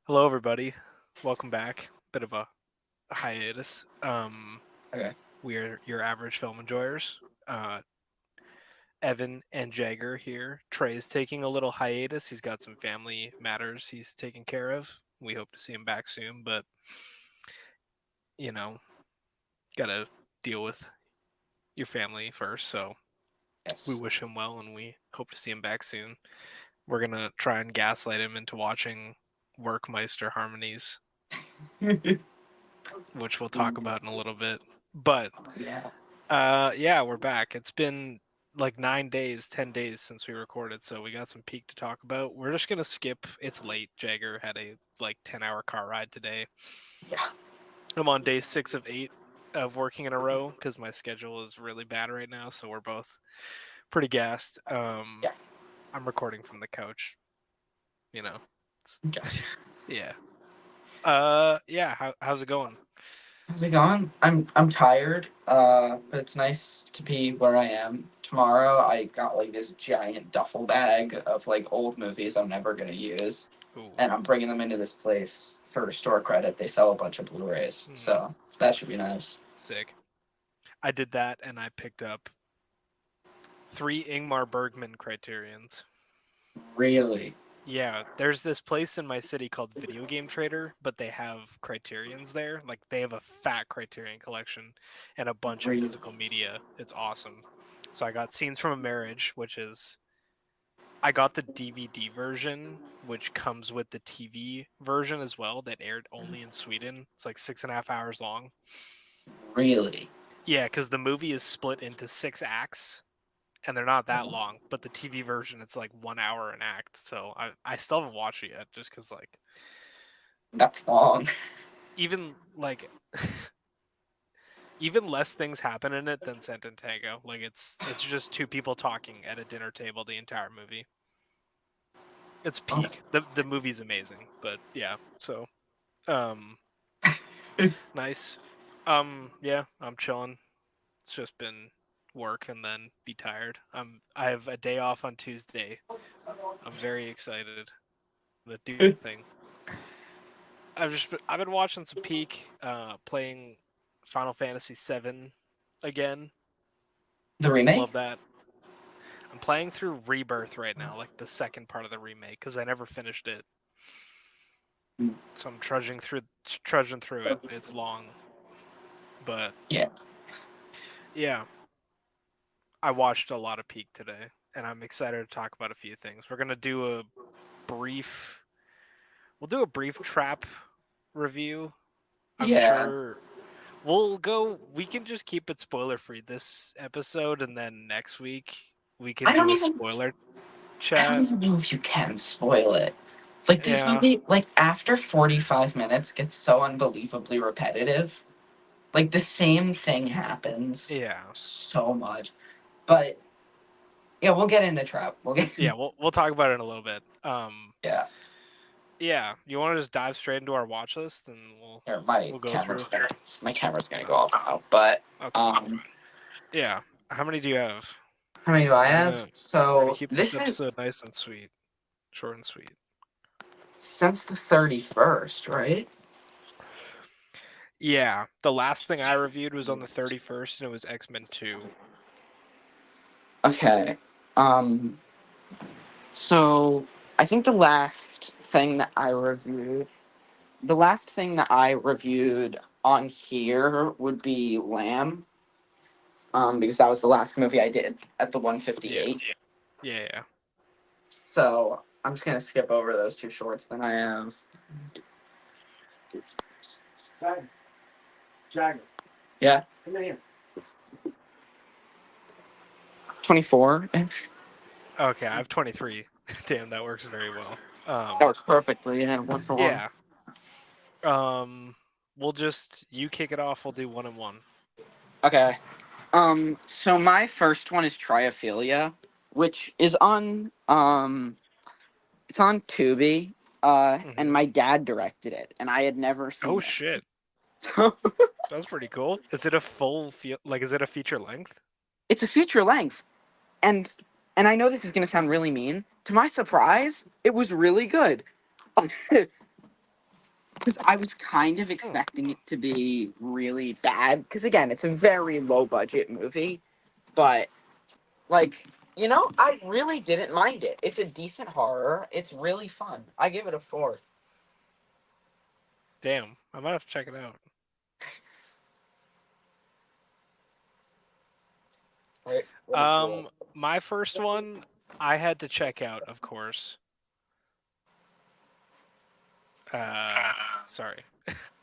Hello, everybody. Welcome back. Bit of a hiatus. Okay. We're your average film enjoyers. Uh, Evan and Jagger here. Trey's taking a little hiatus. He's got some family matters he's taking care of. We hope to see him back soon, but you know, gotta deal with your family first. So we Yes. wish him well, and we hope to see him back soon. We're gonna try and gaslight him into watching Workmeister Harmonies, which we'll talk about in a little bit. But Yeah. yeah, we're back. It's been like 9 days, 10 days since we recorded, so we got some peak to talk about. We're just gonna skip. It's late. Jagger had a like 10-hour car ride today. Yeah. I'm on day 6 of 8 of working in a row because my schedule is really bad right now, so we're both pretty gassed. Yeah. I'm recording from the couch. You know, it's, Gotcha. yeah. Yeah. How's it going? How's it going? I'm tired. But it's nice to be where I am. Tomorrow I got like this giant duffel bag of like old movies I'm never gonna use, Ooh. and I'm bringing them into this place for store credit. They sell a bunch of Blu-rays, so that should be nice. Sick. I did that, and I picked up 3 Ingmar Bergman Criterions. Really. Yeah, there's this place in my city called Video Game Trader, but they have Criterions there. Like they have a fat Criterion collection and a bunch of Really. physical media. It's awesome. So I got Scenes from a Marriage, which is I got the DVD version, which comes with the TV version as well, that aired only in Sweden. It's like 6.5 hours long. Really. Yeah, because the movie is split into 6 acts and they're not that long. But the TV version, it's like 1 hour an act. So I still haven't watched it yet, just because like That's long. even like even less things happen in it than Scent and Tango. Like it's just two people talking at a dinner table the entire movie. It's peak. The movie's amazing, but yeah. So um nice. Yeah, I'm chilling. It's just been work and then be tired. I have a day off on Tuesday. I'm very excited. I'm gonna do the thing. I've been watching some Peak, playing Final Fantasy VII again. The remake. Love that. I'm playing through Rebirth right now, like the second part of the remake, because I never finished it. So I'm trudging through it. It's long, but Yeah. yeah, I watched a lot of Peak today, and I'm excited to talk about a few things. Brief, we'll do a brief trap review. I'm Yeah. sure we can just keep it spoiler free this episode, and then next week we can I don't do a even. spoiler I don't chat. even know if you can spoil it. Like this Yeah. movie, like after 45 minutes gets so unbelievably repetitive. Like the same thing happens Yeah. so much. But yeah, we'll get into Trap. We'll get Yeah, we'll talk about it in a little bit. yeah. Yeah, you want to just dive straight into our watch list and Here, we'll go through. my camera's gonna go off now. But Okay. Yeah. How many do you have? how many do I We're have? gonna we're gonna So keep this this is episode nice and sweet, short and sweet. since the 31st, right? Yeah, the last thing I reviewed was on the 31st, and it was X-Men 2. Okay. Um so I think the last thing that I reviewed on here would be Lamb, because that was the last movie I did at the Yeah, 158. yeah. So I'm just gonna skip over those two shorts. Then I have Jagger, yeah, come in here. 24 ish. Okay, I have 23. Damn, that works very well. That works perfectly. Yeah, one for one. Yeah. We'll just you kick it off. We'll do one and one. Okay. So my first one is Triophilia, which is on it's on Tubi. And Mm-hmm. my dad directed it, and I had never seen Oh it. shit. So That's pretty cool. Is it a full is it a feature length? it's a feature length, and I know this is gonna sound really mean. To my surprise, it was really good. Because I was kind of Hmm, expecting it to be really bad. Because again, it's a very low budget movie, but like I really didn't mind it. It's a decent horror. It's really fun. I give it a 4. damn, I might have to check it out. Right? What is your? My first one I had to check out, of course. Uh, Sorry.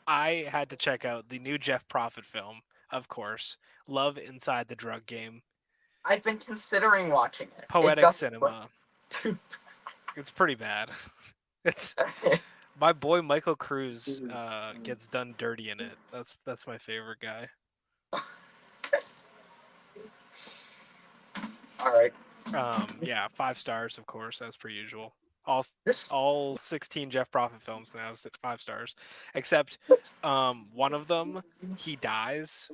I had to check out the new Jeff Profit film, of course. Love Inside the Drug Game. I've been considering watching it. It Poetic doesn't look cinema. too. It's pretty bad. It's my boy Michael Cruz gets done dirty in it. That's my favorite guy. All right. Yeah, 5 stars, of course, as per usual. All This. all 16 Jeff Profit films now 5 stars, except one of them he dies.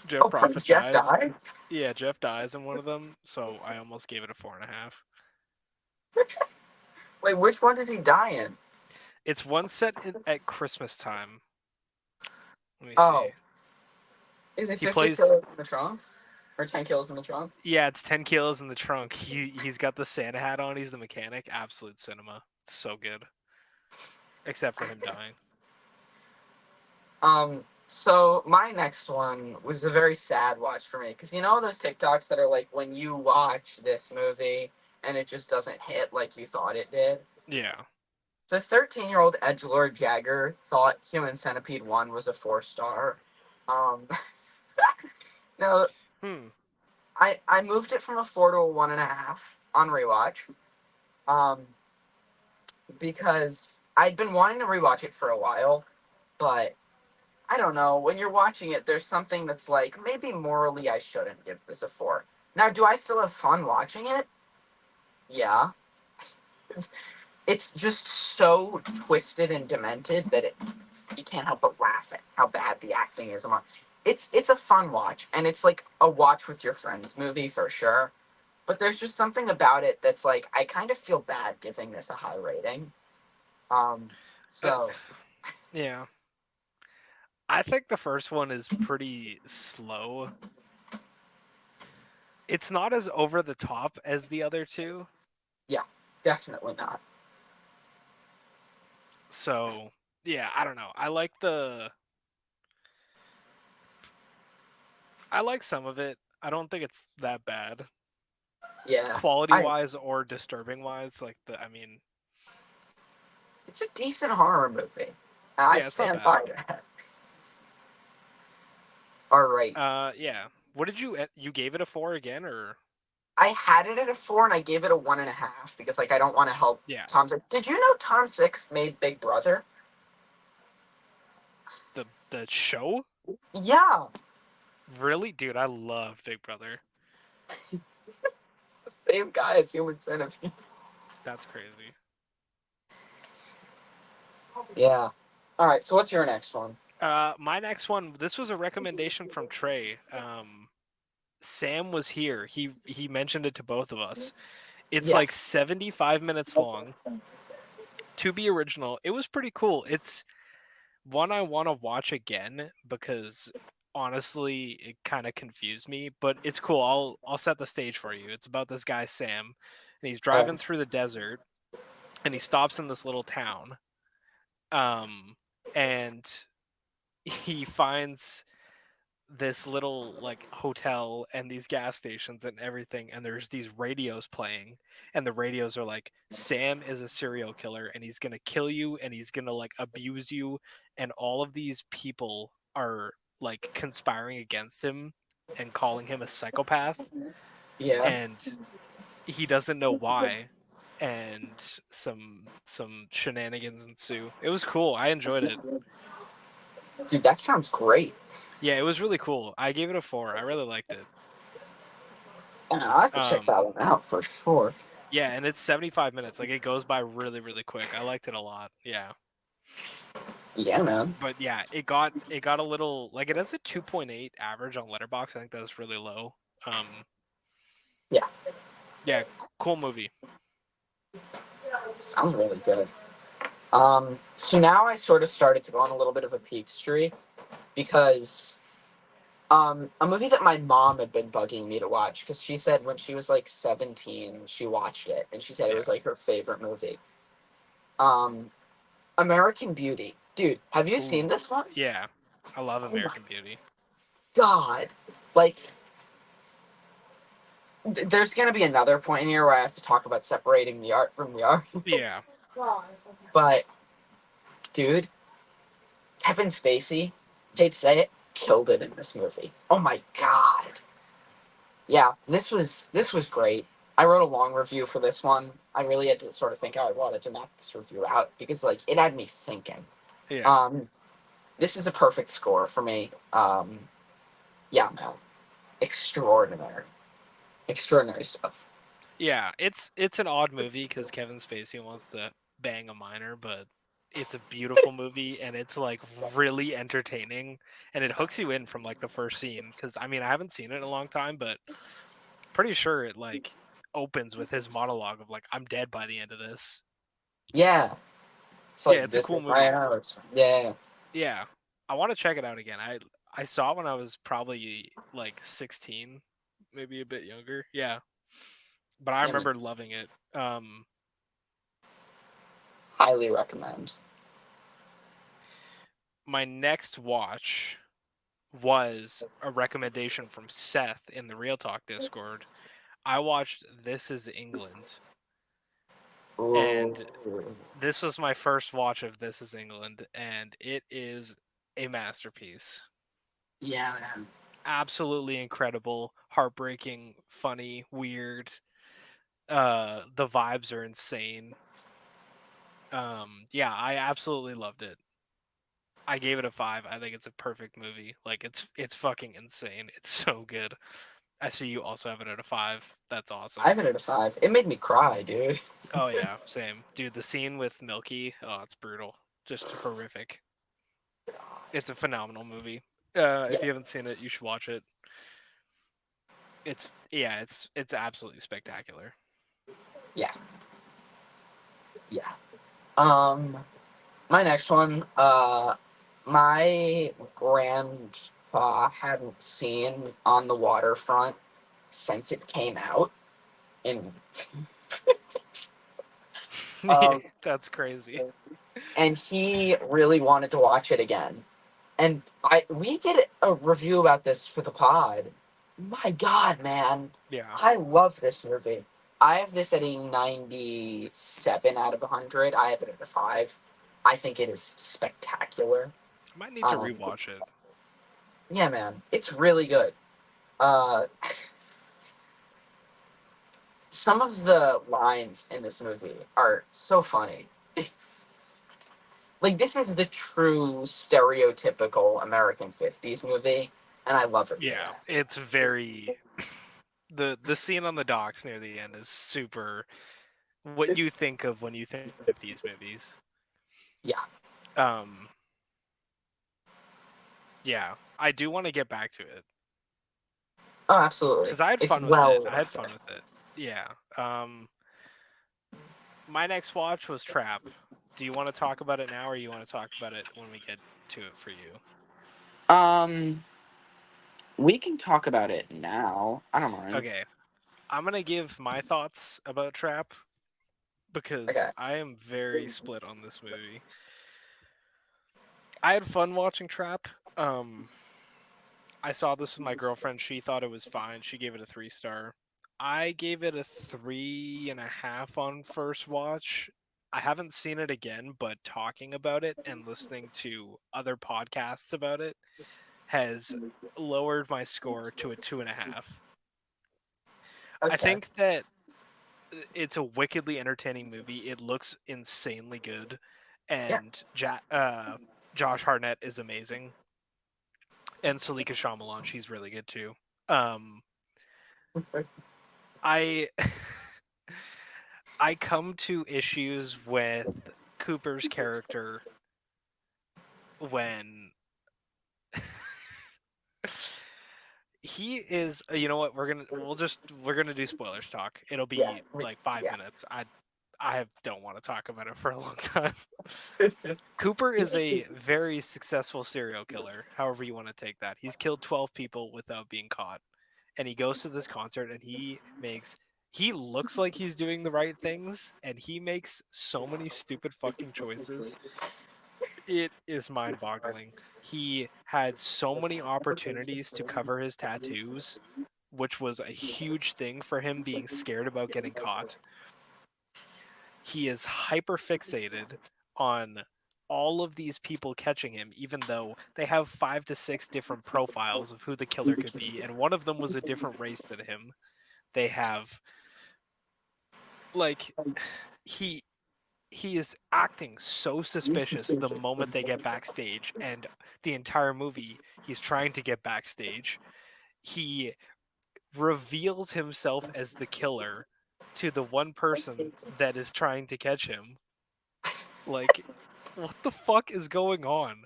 Jeff Oh, please, Profit Jeff dies. died. Yeah, Jeff dies in one of them, so I almost gave it a 4.5. Wait, which one does he die in? It's one set at Christmas time. Let me Oh, see. is it He 50 plays. kilos in the trunk, or 10 kilos in the trunk? Yeah, it's 10 kilos in the trunk. He's got the Santa hat on. He's the mechanic. Absolute cinema. It's so good. Except for him dying. So my next one was a very sad watch for me because those TikToks that are like when you watch this movie and it just doesn't hit like you thought it did. Yeah. So 13-year-old edgelord Jagger thought Human Centipede 1 was a 4 star. Um, no, Hmm. I moved it from a 4 to a 1.5 on rewatch. Um, because I'd been wanting to rewatch it for a while, but I don't know. When you're watching it, there's something that's like maybe morally I shouldn't give this a 4. Now, do I still have fun watching it? Yeah. It's, it's just so twisted and demented that you can't help but laugh at how bad the acting is. It's a fun watch, and it's like a watch with your friends movie for sure. But there's just something about it that's like I kind of feel bad giving this a high rating. Um, Uh, so yeah. I think the first one is pretty slow. It's not as over the top as the other two. yeah, definitely not. So, yeah, I don't know. I like some of it. I don't think it's that bad. Yeah, Quality I wise or disturbing wise, I mean, it's a decent horror movie. I yeah, it's not stand bad. by that. All right. Yeah. What did you gave it a 4 again, or? I had it at a 4 and I gave it a 1.5 because like I don't want to help Yeah. Tom Six. Did you know Tom Six made Big Brother? The show? Yeah, Really? Dude, I love Big Brother. it's the same guy as Human Centipede. That's crazy. Yeah. All right. So what's your next one? My next one, this was a recommendation from Trey. Sam was here. He mentioned it to both of us. It's like Yes. 75 minutes long. To be original, it was pretty cool. It's one I want to watch again because honestly, it kind of confused me, but it's cool. I'll set the stage for you. It's about this guy Sam, and he's driving through the desert, and he stops in this little town. And he finds this little like hotel and these gas stations and everything, and there's these radios playing, and the radios are like, Sam is a serial killer and he's gonna kill you and he's gonna like abuse you, and all of these people are like conspiring against him and calling him a psychopath, Yeah. and he doesn't know why, and some shenanigans ensue. It was cool. I enjoyed it. Dude, that sounds great. Yeah, it was really cool. I gave it a 4. I really liked it. I'll have to check that one out for sure. Yeah, and it's 75 minutes. Like, it goes by really, really quick. I liked it a lot. Yeah. Yeah, man. But yeah, it got a little like it has a 2.8 average on Letterboxd. I think that's really low. Um, Yeah, yeah, cool movie. sounds really good. So now I sort of started to go on a little bit of a peak streak because a movie that my mom had been bugging me to watch because she said when she was like 17 she watched it and she said it Yeah, was like her favorite movie. Um, American Beauty, dude. Have you ooh, seen this one? yeah, I love Oh my American Beauty. god! Like, there's gonna be another point in here where I have to talk about separating the art from the art. Yeah, But dude, Kevin Spacey, hate to say it, killed it in this movie. Oh my god. Yeah, this was great. I wrote a long review for this one. I really had to sort of think how I wanted to knock this review out because like it had me thinking. yeah, Um, this is a perfect score for me. Yeah, man, extraordinary, extraordinary stuff. yeah. It's an odd movie because Kevin Spacey wants to bang a minor, but it's a beautiful movie and it's like really entertaining and it hooks you in from like the first scene. Because I mean, I haven't seen it in a long time, but pretty sure it like opens with his monologue of like I'm dead by the end of this. Yeah, it's Yeah, like it's a this cool is my movie. house. Yeah, Yeah. I want to check it out again. I saw it when I was probably like 16, maybe a bit younger. Yeah. But I yeah, man. remember loving it. Highly recommend. My next watch was a recommendation from Seth in the Real Talk Discord. I watched This Is England, Ooh. and this was my first watch of This Is England, and it is a masterpiece. Yeah, man. Absolutely incredible, heartbreaking, funny, weird. The vibes are insane. Yeah, I absolutely loved it. I gave it a 5. I think it's a perfect movie. Like it's fucking insane. It's so good. I see you also have it at a 5. That's I awesome. have it at a 5. It made me cry, dude. Oh yeah, same. Dude, the scene with Milky, oh, it's brutal. Just horrific. It's a phenomenal movie. If Yeah, you haven't seen it, you should watch it. It's absolutely spectacular. yeah, yeah. Um, my next one, my grandpa hadn't seen On the Waterfront since it came out, and Yeah, um, that's crazy. and he really wanted to watch it again. And we did a review about this for the pod. My God, man, Yeah. I love this movie. I have this at a 97 out of 100. I have it at a 5. I think it is spectacular. I might need to Um, rewatch it. yeah, man, it's really good. Uh, some of the lines in this movie are so funny. It's like this is the true stereotypical American 50s movie, and I love it for Yeah, that. it's very the scene on the docks near the end is super what you think of when you think 50s movies. Yeah. Um yeah, I do want to get back to it Oh, absolutely. cuz I had It's fun with well it. I had worth it. fun with it. Yeah. My next watch was Trap. Do you want to talk about it now or you want to talk about it when we get to it for you? Um, we can talk about it now. I don't mind. Okay. I'm going to give my thoughts about Trap because Okay. I am very split on this movie. I had fun watching Trap. Um, I saw this with my girlfriend. She thought it was fine. She gave it a 3 star. I gave it a 3.5 on first watch. I haven't seen it again, but talking about it and listening to other podcasts about it has lowered my score to a 2.5. I Okay. think that it's a wickedly entertaining movie. It looks insanely good, Yeah. and Josh Hartnett is amazing. And Salika Shyamalan, she's really good too. Um, I I come to issues with Cooper's character when he is, you know what, we're gonna do spoilers talk. It'll Yeah, be like 5 minutes. I don't want to talk about it for a long time. yeah. Cooper is a very successful serial killer, however you want to take that. He's killed 12 people without being caught. And he goes to this concert and he looks like he's doing the right things and he makes so many stupid fucking choices. It is mind-boggling. He had so many opportunities to cover his tattoos, which was a huge thing for him being scared about getting caught. He is hyper fixated on all of these people catching him, even though they have 5 to 6 different profiles of who the killer could be, and one of them was a different race than him. They have like he he is acting so suspicious the moment they get backstage, and the entire movie he's trying to get backstage. He reveals himself as the killer to the one person that is trying to catch him. Like, what the fuck is going on?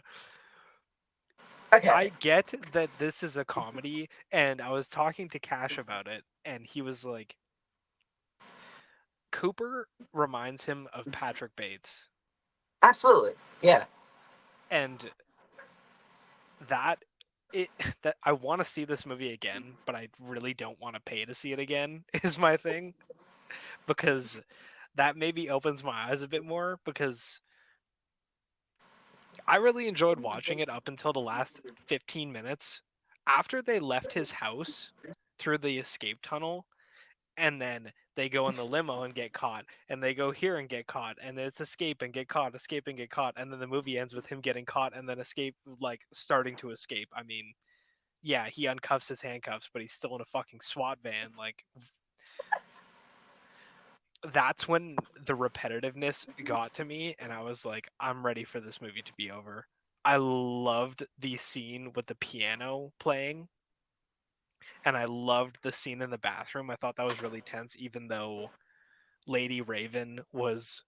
I Okay. get that this is a comedy, and I was talking to Cash about it, and he was like, Cooper reminds him of Patrick Bates. Absolutely. Yeah. And that it that I want to see this movie again, but I really don't want to pay to see it again is my thing, because that maybe opens my eyes a bit more, because I really enjoyed watching it up until the last 15 minutes. After they left his house through the escape tunnel, and then they go in the limo and get caught, and they go here and get caught, and then it's escape and get caught, escape and get caught, and then the movie ends with him getting caught and then escape, like starting to escape. I mean, yeah, he uncuffs his handcuffs, but he's still in a fucking SWAT van. Like, that's when the repetitiveness got to me, and I was like, I'm ready for this movie to be over. I loved the scene with the piano playing, and I loved the scene in the bathroom. I thought that was really tense, even though Lady Raven was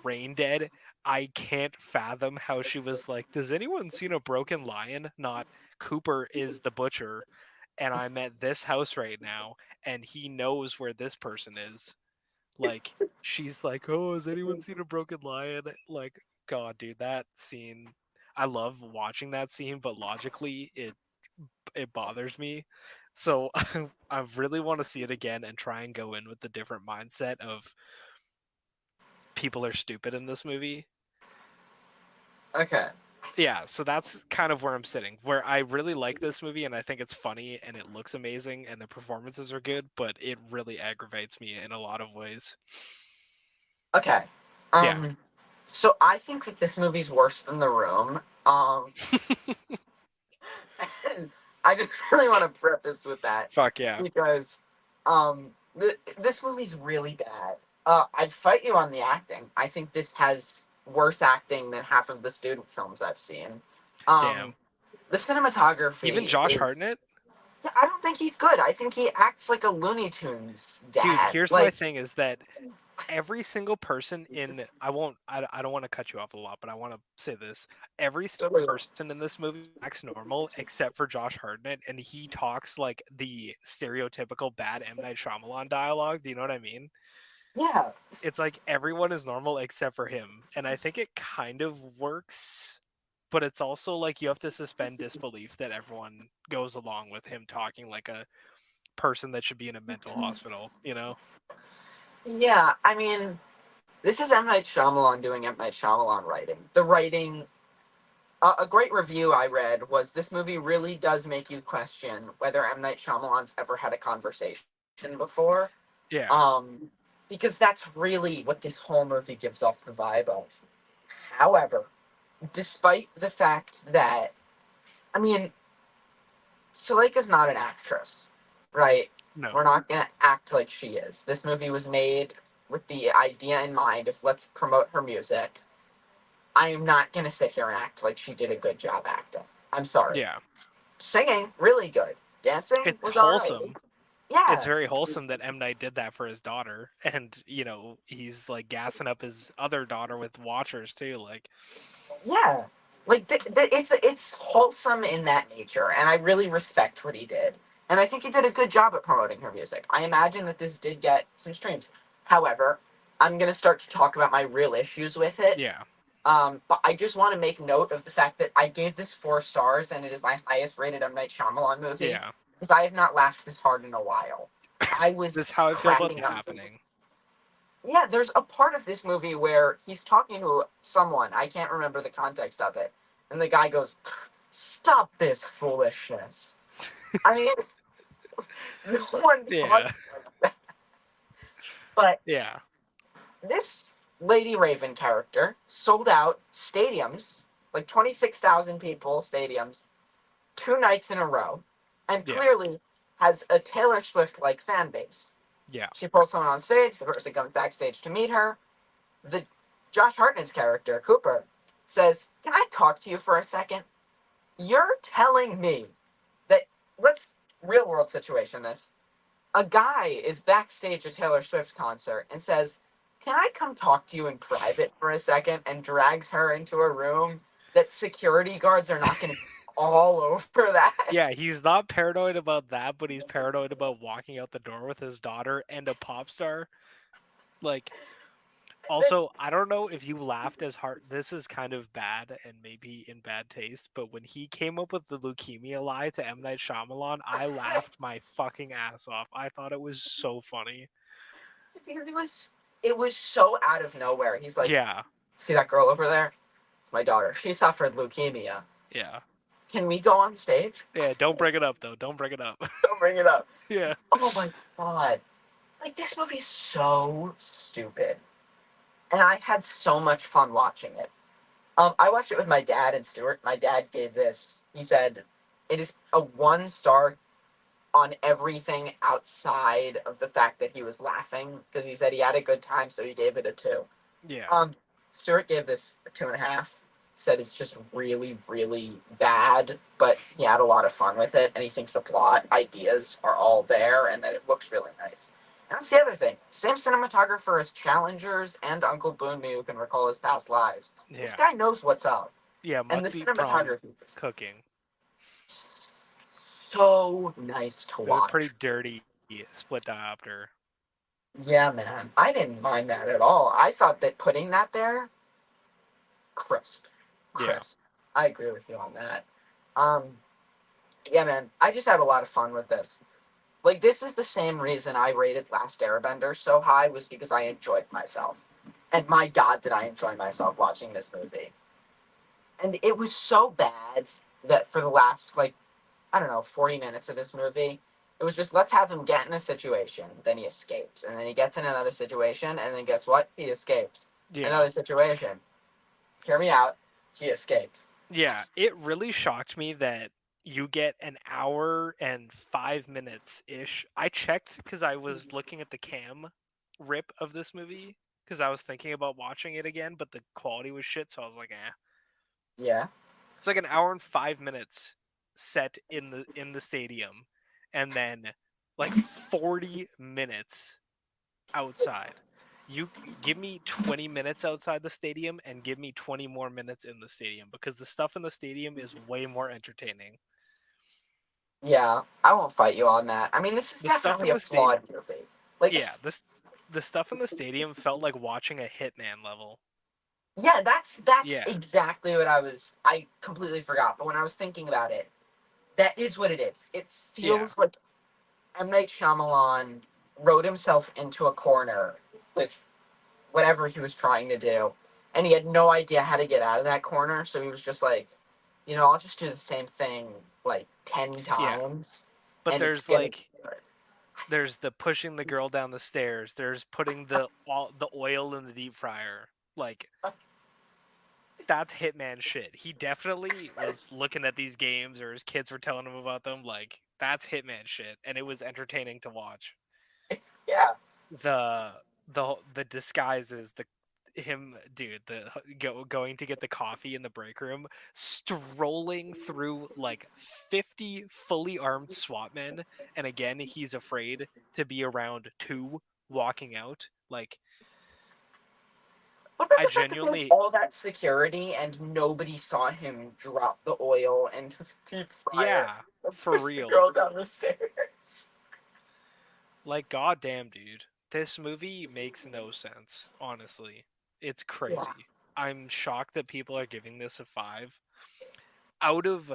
brain dead. I can't fathom how she was like, does anyone seen a broken lion? Not Cooper is the butcher, and I'm at this house right now, and he knows where this person is. Like, she's like, oh, has anyone seen a broken lion? Like, God, dude, that scene. I love watching that scene, but logically, it bothers me. So I really want to see it again and try and go in with the different mindset of people are stupid in this movie. Okay. Yeah, so that's kind of where I'm sitting. Where I really like this movie and I think it's funny and it looks amazing and the performances are good, but it really aggravates me in a lot of ways. Okay. Yeah. So I think that this movie's worse than The Room. I just really want to preface with that Fuck yeah. because this movie's really bad. I'd fight you on the acting. I think this has worse acting than half of the student films I've seen. Damn. Um, the Even cinematography Josh is. Hartnett? Yeah, I don't think he's good. I think he acts like a Looney Tunes Dude, dad. here's my Like, thing is that every single person in I don't want to cut you off a lot, but I want to say this. Every single person in this movie acts normal except for Josh Hartnett, and he talks like the stereotypical bad M. Night Shyamalan dialogue. Do you know what I mean? yeah, It's like everyone is normal except for him, and I think it kind of works, but it's also like you have to suspend disbelief that everyone goes along with him talking like a person that should be in a mental hospital, you know? yeah. I mean, this is M Night Shyamalan doing M Night Shyamalan writing. The writing. A great review I read was this movie really does make you question whether M Night Shyamalan's ever had a conversation before. Yeah. Um, because that's really what this whole movie gives off the vibe of. However, despite the fact that, I mean, Suleika's not an actress, right? No. We're not gonna act like she is. This movie was made with the idea in mind of let's promote her music. I am not gonna sit here and act like she did a good job acting. I'm sorry. Yeah. Singing, really good. Dancing It's was alright. wholesome. It's Yeah, very wholesome that M. Night did that for his daughter. And, you know, he's like gassing up his other daughter with Watchers too. Like, yeah. Like it's wholesome in that nature, and I really respect what he did. And I think he did a good job at promoting her music. I imagine that this did get some streams. However, I'm gonna start to talk about my real issues with it. Yeah. But I just want to make note of the fact that I gave this 4 stars, and it is my highest rated M Night Shyamalan movie Yeah. because I have not laughed this hard in a while. I was This is how I feel about The cracking up. Happening. Yeah, there's a part of this movie where he's talking to someone. I can't remember the context of it, and the guy goes, "Stop this foolishness." I mean, no one Yeah. talks like that. But Yeah. this Lady Raven character sold out stadiums, like 26,000 people stadiums, 2 nights in a row, and Yeah. clearly has a Taylor Swift like fan base. Yeah. She pulls someone on stage, the person comes backstage to meet her. The Josh Hartnett's character, Cooper, says, "Can I talk to you for a second? You're telling me that, let's real world situation this. A guy is backstage at Taylor Swift concert and says, "Can I come talk to you in private for a second?" and drags her into a room that security guards are not going to be all over that. Yeah, he's not paranoid about that, but he's paranoid about walking out the door with his daughter and a pop star. Like, also, I don't know if you laughed as hard. This is kind of bad and maybe in bad taste, but when he came up with the leukemia lie to M. Night Shyamalan, I laughed my fucking ass off. I thought it was so funny. Because it was so out of nowhere. He's like, Yeah, "See that girl over there? It's my daughter. She suffered leukemia. yeah, Can we go on stage?" yeah. Don't bring it up, though. Don't bring it up. Don't bring it up. Yeah, Oh my god. Like, this movie is so stupid. And I had so much fun watching it. I watched it with my dad and Stuart. My dad gave this, he said, it is a 1 star on everything outside of the fact that he was laughing, because he said he had a good time, so he gave it a 2. yeah, Um, Stuart gave this a 2.5. Said it's just really, really bad, but he had a lot of fun with it, and he thinks the plot ideas are all there, and that it looks really nice. And that's the other thing. Same cinematographer as Challengers and Uncle Boone Me, who can recall his past lives. This yeah, guy knows what's up, yeah. and the Must be from cinematography is cooking. so nice to It was a pretty watch. dirty split diopter. Yeah, man, I didn't mind that at all. I thought that putting that there, crisp, Yeah, crisp. I agree with you on that. Um, yeah, man, I just had a lot of fun with this. Like, this is the same reason I rated Last Airbender so high, was because I enjoyed myself. And my God, did I enjoy myself watching this movie. And it was so bad that for the last, like, I don't know, 40 minutes of this movie, it was just, let's have him get in a situation, then he escapes. And then he gets in another situation, and then guess what? He escapes. yeah. Another situation. Hear me out. He escapes. Yeah, it really shocked me that you get an hour and 5 minutes ish. I checked because I was looking at the cam rip of this movie because I was thinking about watching it again, but the quality was shit, so I was like, eh. Yeah. It's like an hour and 5 minutes set in the stadium, and then like 40 minutes outside. You give me 20 minutes outside the stadium and give me 20 more minutes in the stadium because the stuff in the stadium is way more entertaining. Yeah, I won't fight you on that. I mean, this is The stuff definitely in a the state, flawed movie. Like, yeah, this the stuff in the stadium felt like watching a Hitman level. yeah, that's Yeah, exactly what I completely forgot. But when I was thinking about it, that is what it is. It yeah, feels like M. Night Shyamalan wrote himself into a corner with whatever he was trying to do, and he had no idea how to get out of that corner. So he was just like, I'll just do the same thing like 10 yeah. times, But and it's there's gonna be like good. there's the pushing the girl down the stairs. There's putting the oil in the deep fryer. Like that's Hitman shit. He definitely was looking at these games or his kids were telling him about them. Like that's Hitman shit, and it was entertaining to watch. Yeah, The the disguises, the him dude, the going to get the coffee in the break room, strolling through like 50 fully armed SWAT men, and again he's afraid to be around two walking out. Like What about I the fact that they have genuinely, all that security and nobody saw him drop the oil into the deep fryer yeah, and for push the real. girl down the stairs? Like, goddamn, dude, this movie makes no sense. Honestly, it's Yeah. crazy. I'm shocked that people are giving this a 5 out of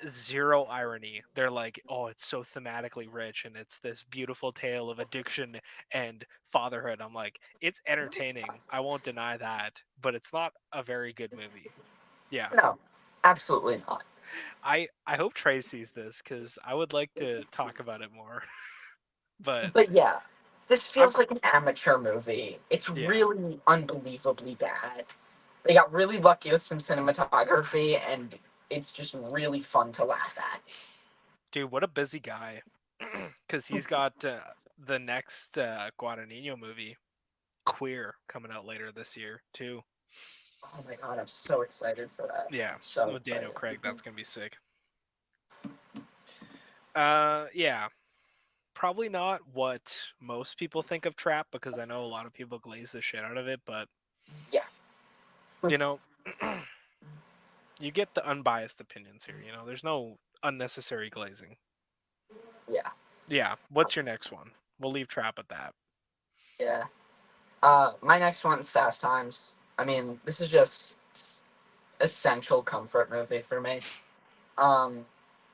zero irony. They're like, oh, it's so thematically rich and it's this beautiful tale of addiction and fatherhood. I'm like, it's entertaining. I won't deny that, but it's not a very good movie. Yeah. No, absolutely not. I hope Trey sees this because I would like to talk about it more. But But yeah, this I'm feels like an amateur movie. It's yeah. really unbelievably bad. They got really lucky with some cinematography, and it's just really fun to laugh at. Dude, what a busy guy. Because he's got the next Guadagnino movie, Queer, coming out later this year, too. Oh my god, I'm so excited for that. Yeah, I'm so with Daniel excited. Craig, that's gonna be sick. Yeah, probably not what most people think of Trap because I know a lot of people glaze the shit out of it, but Yeah, you know, you get the unbiased opinions here. You know, there's no unnecessary glazing. yeah, Yeah, what's your next one? We'll leave Trap at that. yeah. My next one's Fast Times. I mean, this is just essential comfort movie for me. Um,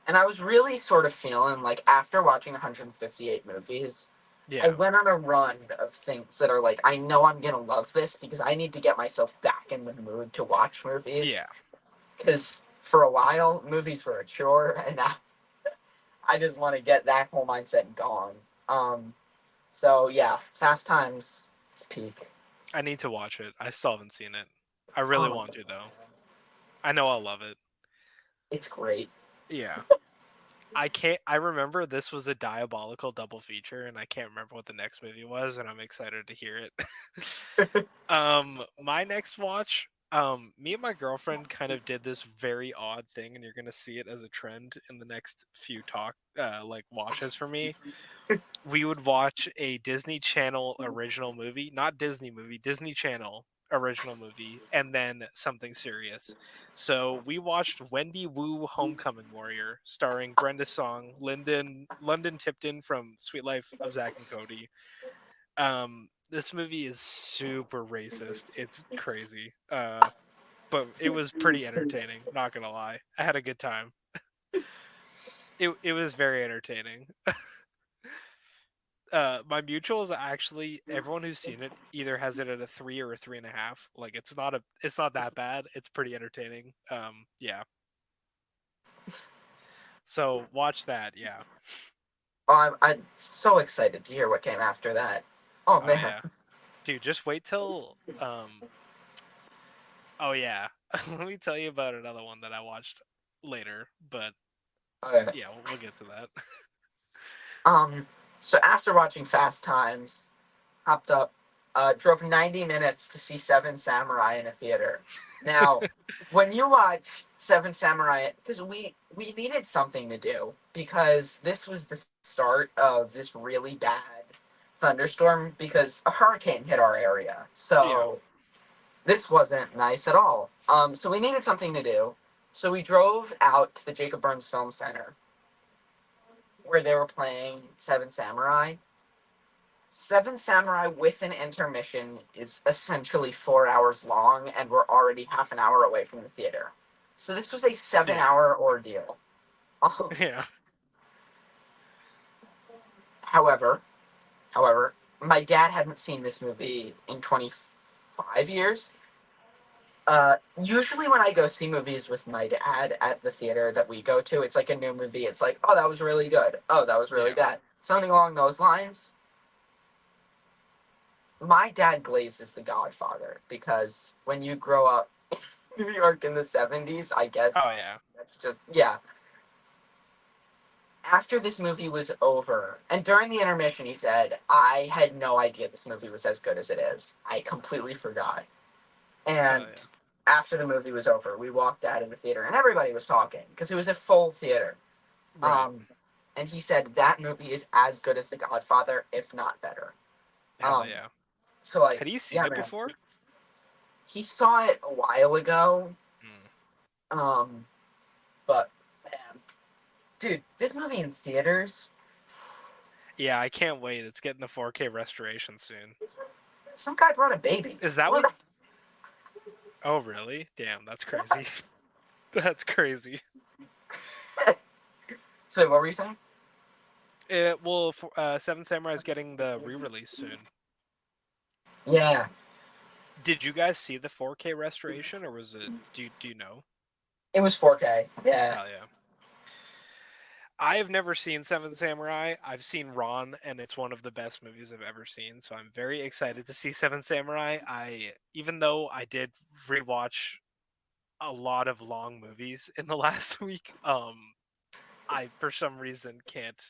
and I was really sort of feeling like after watching 158 movies, I Yeah, went on a run of things that are like, I know I'm gonna love this because I need to get myself back in the mood to watch movies. yeah. Because for a while, movies were a chore, and now I just want to get that whole mindset gone. So yeah, Fast Times, it's peak. I need to watch it. I still haven't seen it. I really Oh, want to though. I know I'll love it. it's great. Yeah. I can't. I remember this was a diabolical double feature, and I can't remember what the next movie was, and I'm excited to hear it. My next watch. Me and my girlfriend kind of did this very odd thing, and you're gonna see it as a trend in the next few like watches for me. We would watch a Disney Channel original movie, not Disney movie, Disney Channel original movie, and then something serious. So we watched Wendy Wu Homecoming Warrior, starring Brenda Song, London Tipton from Sweet Life of Zack and Cody. This movie is super racist. It's crazy. But it was pretty entertaining, not gonna lie. I had a good time. It was very entertaining. My mutual is actually everyone who's seen it either has it at a 3 or a 3.5. Like it's not that bad. It's pretty entertaining. Yeah. So watch that. Yeah. Oh, I'm so excited to hear what came after that. Oh Oh man. yeah, dude. Just wait till. Oh yeah. Let me tell you about another one that I watched later. But Okay. yeah, we'll get to that. Um. So after watching Fast Times, hopped up, drove 90 minutes to see Seven Samurai in a theater. Now, when you watch Seven Samurai, because we needed something to do because this was the start of this really bad thunderstorm because a hurricane hit our area. Yeah. So this wasn't nice at all. So we needed something to do. So we drove out to the Jacob Burns Film Center where they were playing Seven Samurai. Seven Samurai with an intermission is essentially 4 hours long, and we're already half an hour away from the theater. So this was a seven Yeah. hour ordeal. Yeah. however, however, my dad hadn't seen this movie in 25 years. Usually when I go see movies with my dad at the theater that we go to, it's like a new movie. It's like, oh, that was really good. Oh, that was really Yeah. bad. Something along those lines. My dad glazes The Godfather because when you grow up in New York in the 70s, I Oh guess yeah. that's just, yeah. After this movie was over, and during the intermission, he said, I had no idea this movie was as good as it is. I completely forgot. Hell And yeah. after the movie was over, we walked out of the theater and everybody was talking because it was a full theater. Right. Um, and he said that movie is as good as The Hell Godfather, if not better. yeah. Um, so like, Had you seen yeah, it man. before? he saw it a while ago. Mm. But man, dude, this movie in theaters. Yeah, I can't wait. It's getting the 4K restoration soon. Some guy brought a baby. Is that what? Oh, really? Damn, that's crazy. That's crazy. So what were you saying? Seven Samurai is getting the re-release soon. Yeah, Did you guys see the 4K restoration, or was it? Do you know? it was 4K. Yeah, Hell yeah. I have never seen Seven Samurai. I've seen Ron, and it's one of the best movies I've ever seen. So I'm very excited to see Seven Samurai. Even though I did rewatch a lot of long movies in the last week, I for some reason can't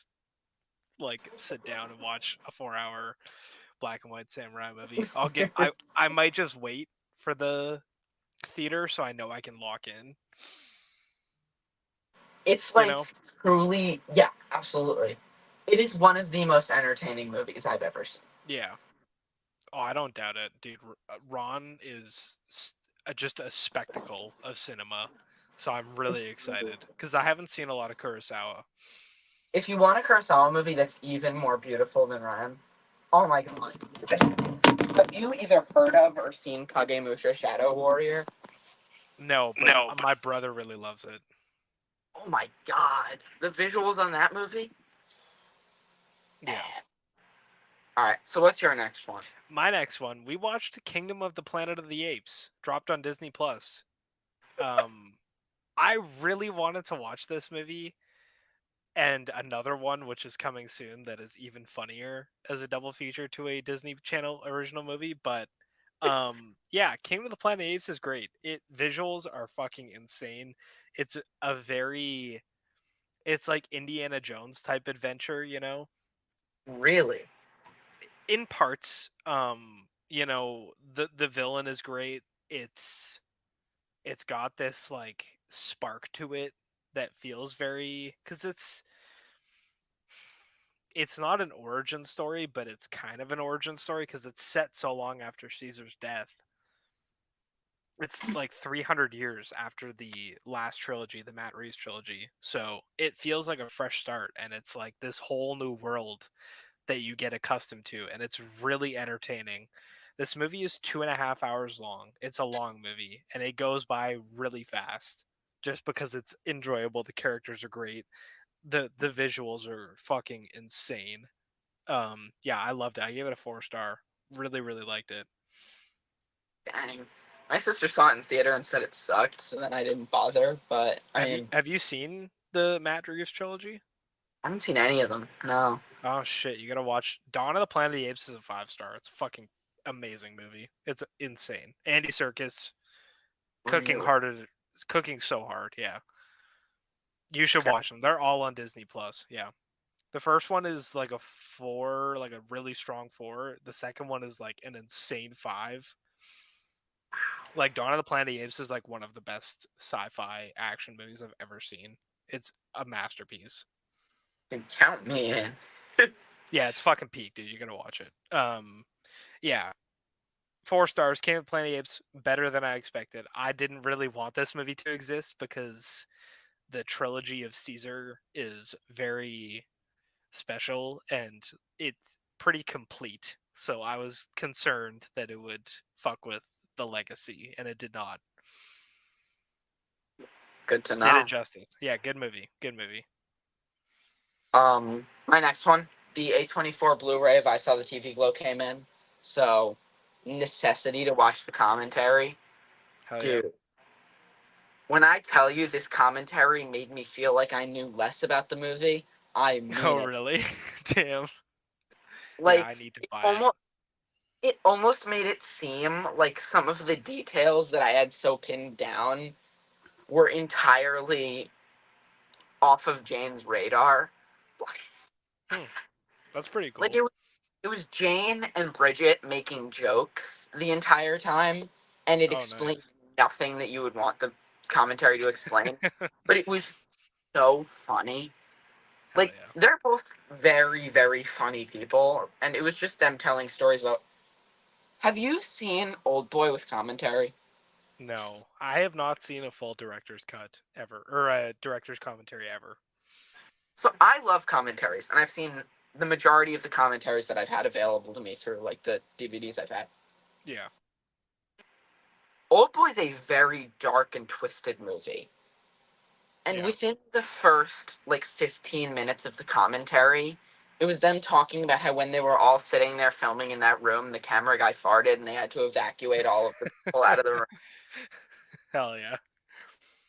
like sit down and watch a 4 hour black and white samurai movie. I might just wait for the theater so I know I can lock in. it's You like know? truly. Yeah, absolutely. It is one of the most entertaining movies I've ever seen. Yeah. Oh, I don't doubt it, dude. Ron is just a spectacle of cinema. So I'm really excited because I haven't seen a lot of Kurosawa. If you want a Kurosawa movie that's even more beautiful than Ryan, oh my god. Have you either heard of or seen Kagemusha Shadow Warrior? No, but No. my brother really loves it. Oh my god. The visuals on that movie? Yeah. Alright, so what's your next one? My next one, we watched Kingdom of the Planet of the Apes, dropped on Disney Plus. Um, I really wanted to watch this movie, and another one which is coming soon that is even funnier as a double feature to a Disney Channel original movie. But yeah, Kingdom of the Planet of the Apes is great. It visuals are fucking insane. It's a very it's like Indiana Jones type adventure, you know, Really? in parts. You know, the villain is great. It's got this like spark to it that feels very because it's not an origin story, but it's kind of an origin story because it's set so long after Caesar's death. It's like 300 years after the last trilogy, the Matt Reeves trilogy. So it feels like a fresh start, and it's like this whole new world that you get accustomed to, and it's really entertaining. This movie is 2.5 hours long. It's a long movie, and it goes by really fast just because it's enjoyable. The characters are great. The visuals are fucking insane. Yeah, I loved it. I gave it a 4 star. Really, really liked it. Dang. My sister saw it in theater and said it sucked, so then I didn't bother, but I mean, Have you seen the Matt Reeves trilogy? I haven't seen any of them. No. Oh shit, you gotta watch Dawn of the Planet of the Apes is a 5 star. It's a fucking amazing movie. It's insane. Andy Serkis cooking Really? harder cooking so hard, yeah. You should watch them. They're all on Disney Plus, yeah. The first one is like a 4, like a really strong 4. The second one is like an insane 5. Like Dawn of the Planet of the Apes is like one of the best sci-fi action movies I've ever seen. It's a masterpiece. Dude, count me in. Yeah, it's fucking peak, dude. You're gonna watch it. Yeah, 4 stars. King of the Planet of the Apes better than I expected. I didn't really want this movie to exist because the trilogy of Caesar is very special and it's pretty complete. So I was concerned that it would fuck with the legacy, and it did not. Good to Did it know. justice. Yeah, good movie. Good movie. My next one, the A24 Blu-ray of I Saw the TV Glow came in, so necessity to watch the commentary. Hell yeah. Dude, when I tell you this commentary made me feel like I knew less about the movie, I Oh mean it. really? Damn. Yeah, Like I need to it buy it. almost made it seem like some of the details that I had so pinned down were entirely off of Jane's radar. Hmm, that's pretty Like cool. it was Jane and Bridget making jokes the entire time, and it Oh explained nice. nothing that you would want the commentary to explain. But it was so funny. Hell Like yeah. they're both very, very funny people, and it was just them telling stories about Have you seen Old Boy with commentary? No, I have not seen a full director's cut ever, or a director's commentary ever. So I love commentaries, and I've seen the majority of the commentaries that I've had available to me through like the DVDs I've had. Yeah, Old Boy is a very dark and twisted movie. And yeah. within the first like 15 minutes of the commentary, it was them talking about how when they were all sitting there filming in that room, the camera guy farted and they had to evacuate all of the people out of the room. Hell yeah.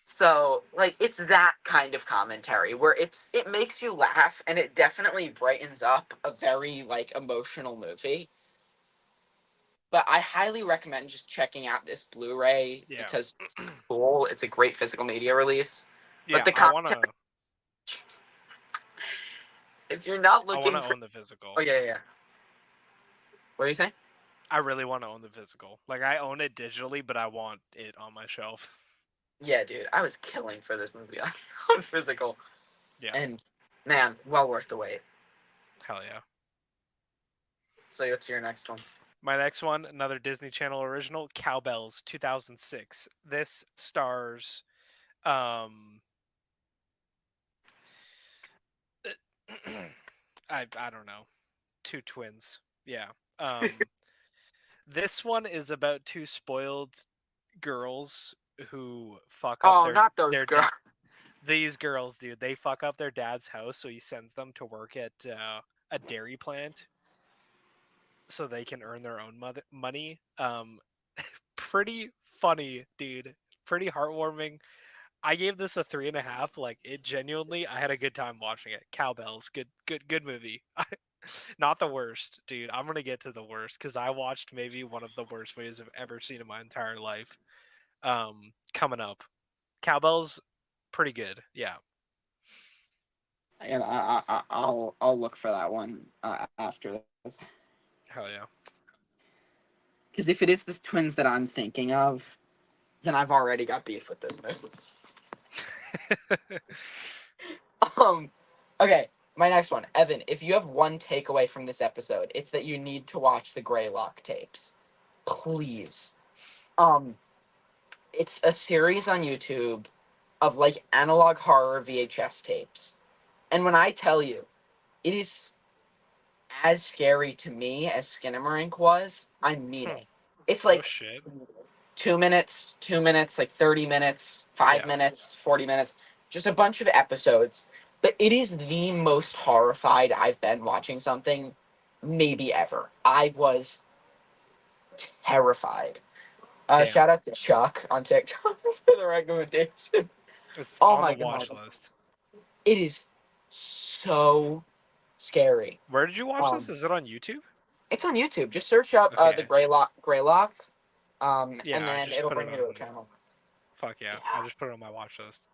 So, like, it's that kind of commentary where it makes you laugh and it definitely brightens up a very like emotional movie. But I highly recommend just checking out this Blu-ray Yeah. because it's cool. It's a great physical media release. But Yeah, the commentary, if you're not I want looking to for, own the oh physical. yeah, yeah. What are you saying? I really want to own the physical. Like I own it digitally, but I want it on my shelf. Yeah, dude, I was killing for this movie on, on physical, Yeah. and man, well worth the wait. Hell yeah. So what's your next one? My next one, another Disney Channel original, Cowbells, 2006. This stars um I don't know, two twins. Yeah. Um this one is about two spoiled girls who fuck up Oh, not those their girls. these girls, dude. They fuck up their dad's house, so he sends them to work at a dairy plant so they can earn their own money. Pretty funny, dude. Pretty heartwarming. I gave this a 3.5. Like it genuinely, I had a good time watching it. Cowbells, good movie. Not the worst, dude. I'm gonna get to the worst because I watched maybe one of the worst movies I've ever seen in my entire life. Coming up, Cowbells, pretty good. Yeah, And I'll look for that one after this. hell yeah. Because if it is the twins that I'm thinking of, then I've already got beef with this movie. Um, okay, my next one, Evan. If you have one takeaway from this episode, it's that you need to watch the Greylock tapes, please. Um, it's a series on YouTube of like analog horror VHS tapes, and when I tell you, it is as scary to me as Skinamarink was. I mean Hmm. it. It's Oh like shit. 2 minutes, like 30 minutes, five Yeah. minutes, 40 minutes, just a bunch of episodes. But it is the most horrified I've been watching something maybe ever. I was terrified. Damn. Shout out to Chuck on TikTok for the recommendation. It's Oh on the my watch god. list. It is so scary. Where did you watch this? Um, Is it on YouTube? it's on YouTube. Just search up the Okay. Greylock, and Yeah, I then just it'll put it bring you to a on. channel. Fuck yeah. I Yeah, just put it on my watch list.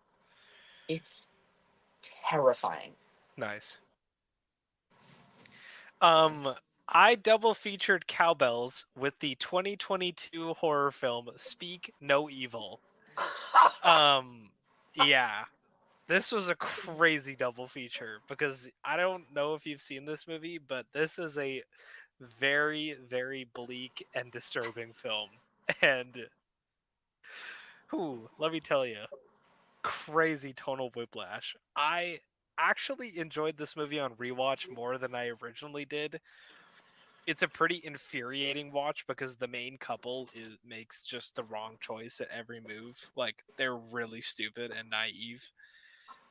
it's terrifying. Nice. Um, I double featured Cowbells with the 2022 horror film Speak No Evil. Um, yeah. This was a crazy double feature because I don't know if you've seen this movie, but this is a very, very bleak and disturbing film. And let me tell you, crazy tonal whiplash. I actually enjoyed this movie on rewatch more than I originally did. It's a pretty infuriating watch because the main couple makes just the wrong choice at every move. Like they're really stupid and naive.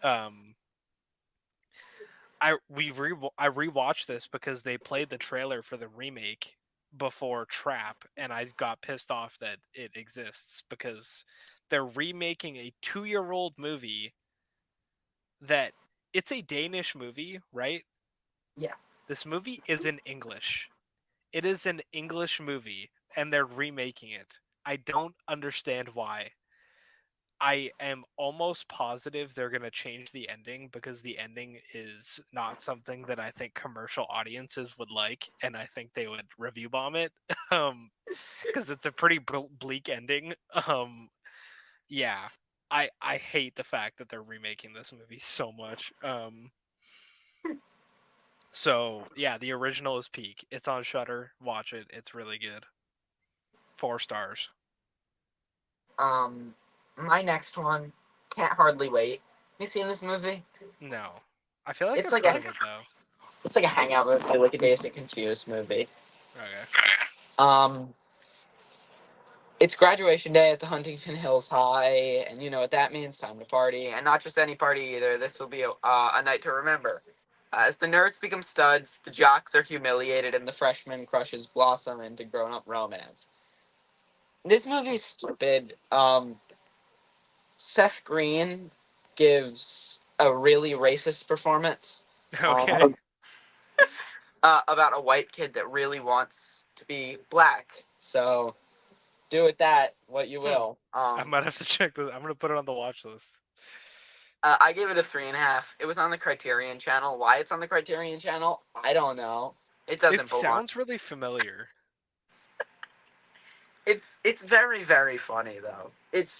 Um, I rewatched this because they played the trailer for the remake before Trap, and I got pissed off that it exists because they're remaking a 2-year-old movie that it's a Danish movie, right? Yeah. This movie is in English. It is an English movie, and they're remaking it. I don't understand why. I am almost positive they're going to change the ending because the ending is not something that I think commercial audiences would like, and I think they would review bomb it. Um, because it's a pretty bleak ending. Yeah, I hate the fact that they're remaking this movie so much. So yeah, the original is peak. It's on Shutter. Watch it. It's really good. 4 stars. Um, my next one, Can't Hardly Wait. You seen this movie? No. I feel like It's I've like heard a of it though. it's like a hangout movie, like a Dazed and Confused movie. Okay. Um, it's graduation day at the Huntington Hills High, and you know what that means. Time to party, and not just any party either. This will be a night to remember. As the nerds become studs, the jocks are humiliated, and the freshman crushes blossom into grown-up romance. This movie is stupid. Seth Green gives a really racist performance. Okay. Um, about a white kid that really wants to be black. So do with that what you Hmm. will. I might have to check this. I'm gonna put it on the watch list. I gave it a 3.5. It was on the Criterion Channel. Why it's on the Criterion Channel, I don't know. It It doesn't belong. sounds really familiar. It's very very funny though.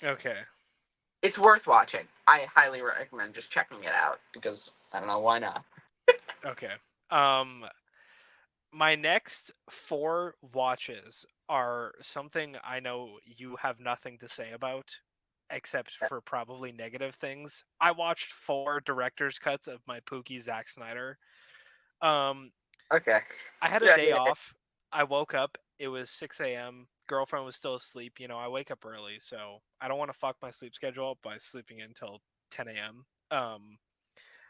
Okay. It's worth watching. I highly recommend just checking it out because I don't know why not. Okay. Um, my next 4 watches are something I know you have nothing to say about, except for probably negative things. I watched 4 director's cuts of my Pookie Zack Snyder. Um, Okay. I had a Yeah, day yeah. off. I woke up. It was 6 a.m. Girlfriend was still asleep. I wake up early, so I don't want to fuck my sleep schedule up by sleeping until 10 a.m.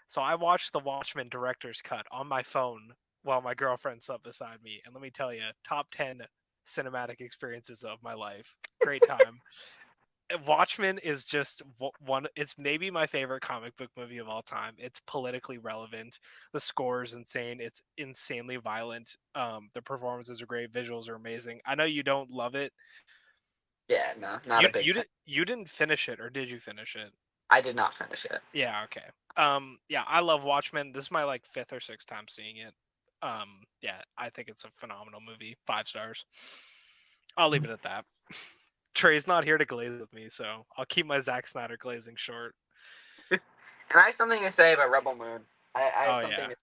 So I watched the Watchmen director's cut on my phone while my girlfriend slept beside me, and let me tell you, top 10 cinematic experiences of my life. Great time. Watchmen is just one. It's maybe my favorite comic book movie of all time. It's politically relevant. The score is insane. It's insanely violent. The performances are great. Visuals are amazing. I know you don't love it. Yeah, no, not You a big you fan. didn't you didn't finish it, or did you finish it? I did not finish it. Yeah. Okay. Yeah, I love Watchmen. This is my like 5th or 6th time seeing it. Yeah, I think it's a phenomenal movie. 5 stars. I'll leave it at that. Trey's not here to glaze with me, so I'll keep my Zack Snyder glazing short. And I have something to say about Rebel Moon. I have Oh something yeah,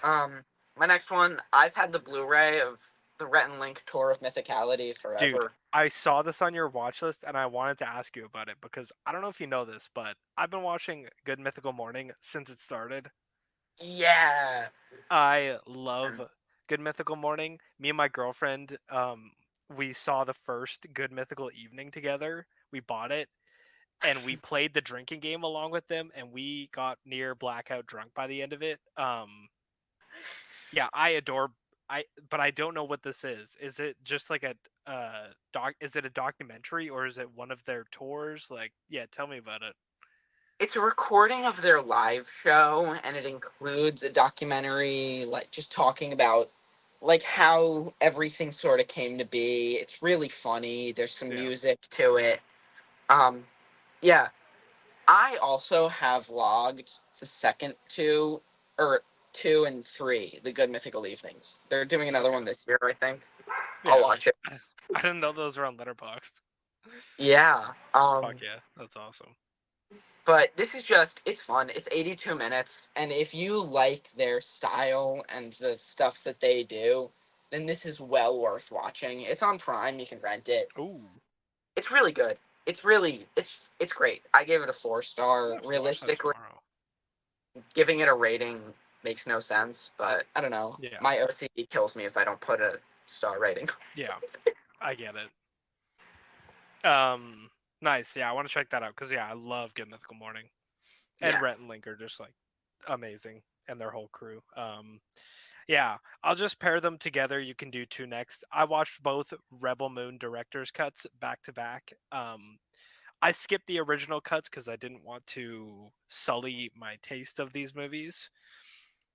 to my next one, I've had the Blu-ray of the Rhett and Link Tour of Mythicality dude, forever. I saw this on your watch list and I wanted to ask you about it because I don't know if you know this, but I've been watching Good Mythical Morning since it started. Yeah. I love Good Mythical Morning. Me and my girlfriend, we saw the first Good Mythical Evening together. We bought it and we played the drinking game along with them, and we got near blackout drunk by the end of it. Yeah, I adore. But I don't know what this is. Is it just like a doc? Is it a documentary or is it one of their tours? Like, yeah, tell me about it. It's a recording of their live show, and it includes a documentary, like just talking about like how everything sort of came to be. It's really funny. There's some Yeah. music to it. Um, yeah. I also have logged the second two, or 2 and 3, the Good Mythical Evenings. They're doing another Okay. one this year, I think. I'll Yeah. watch it. I didn't know those were on Letterboxd. Yeah. Fuck yeah, that's awesome. But this is just, it's fun. It's 82 minutes. And if you like their style and the stuff that they do, then this is well worth watching. It's on Prime. You can rent it. Ooh, It's really good. It's great. I gave it a 4 star. I have to watch that Realistically, tomorrow. giving it a rating makes no sense, but I don't know. Yeah. My OCD kills me if I don't put a star rating. Yeah, I get it. Nice. Yeah, I want to check that out because yeah, I love Good Mythical Morning, and Yeah. Rhett and Link are just like amazing, and their whole crew. Yeah, I'll just pair them together. You can do 2 next. I watched both Rebel Moon director's cuts back to back. I skipped the original cuts because I didn't want to sully my taste of these movies.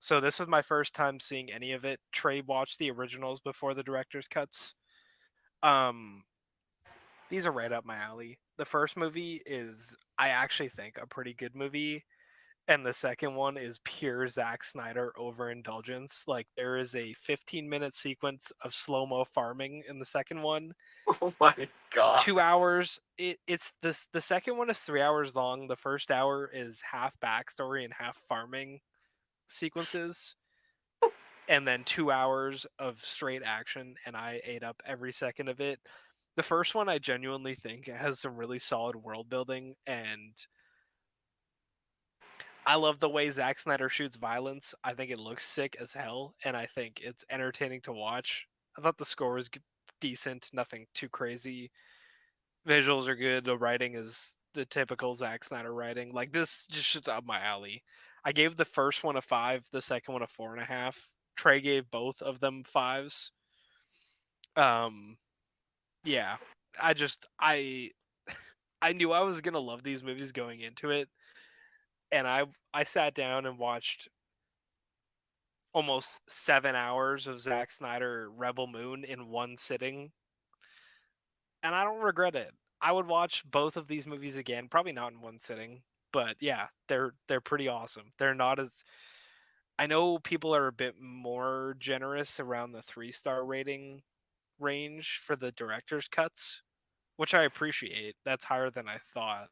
So this was my first time seeing any of it. Trey watched the originals before the director's cuts. Um, these are right up my alley. The first movie is, I actually think, a pretty good movie. And the second one is pure Zack Snyder overindulgence. Like, there is a 15-minute sequence of slow mo farming in the second one. Oh my god. 2 hours. It's this. The second one is 3 hours long. The first hour is half backstory and half farming sequences, and then 2 hours of straight action. And I ate up every second of it. The first one I genuinely think has some really solid world building, and I love the way Zack Snyder shoots violence. I think it looks sick as hell, and I think it's entertaining to watch. I thought the score was decent, nothing too crazy. Visuals are good. The writing is the typical Zack Snyder writing. Like this, just up my alley. I gave the first one a 5, the second one a 4.5. Trey gave both of them 5s. Um, yeah, I I knew I was gonna love these movies going into it, and I sat down and watched almost 7 hours of Zack Snyder Rebel Moon in one sitting, and I don't regret it. I would watch both of these movies again, probably not in one sitting, but yeah, they're pretty awesome. They're not as I know people are a bit more generous around the 3-star rating range for the director's cuts, which I appreciate. That's higher than I thought.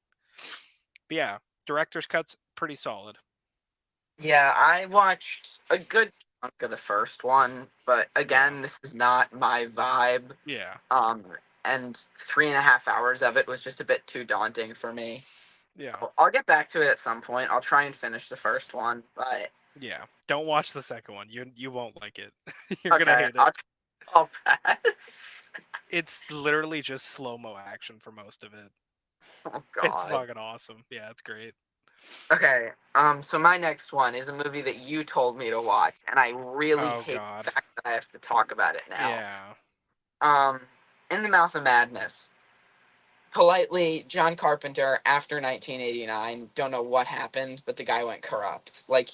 But yeah, director's cuts pretty solid. Yeah, I watched a good chunk of the first one, but Yeah. again, this is not my vibe. Yeah. Um, and 3.5 hours of it was just a bit too daunting for me. Yeah. I'll get back to it at some point. I'll try and finish the first one, but Yeah. Don't watch the second one. You won't like it. You're gonna okay, hate it. I'll pass. It's literally just slow-mo action for most of it. Oh It's God. fucking awesome. Yeah, it's great. Okay, so my next one is a movie that you told me to watch, and I really Oh hate god. the fact that I have to talk about it now. Yeah. Um, In the Mouth of Madness. Politely, John Carpenter, after 1989, don't know what happened, but the guy went corrupt. Like,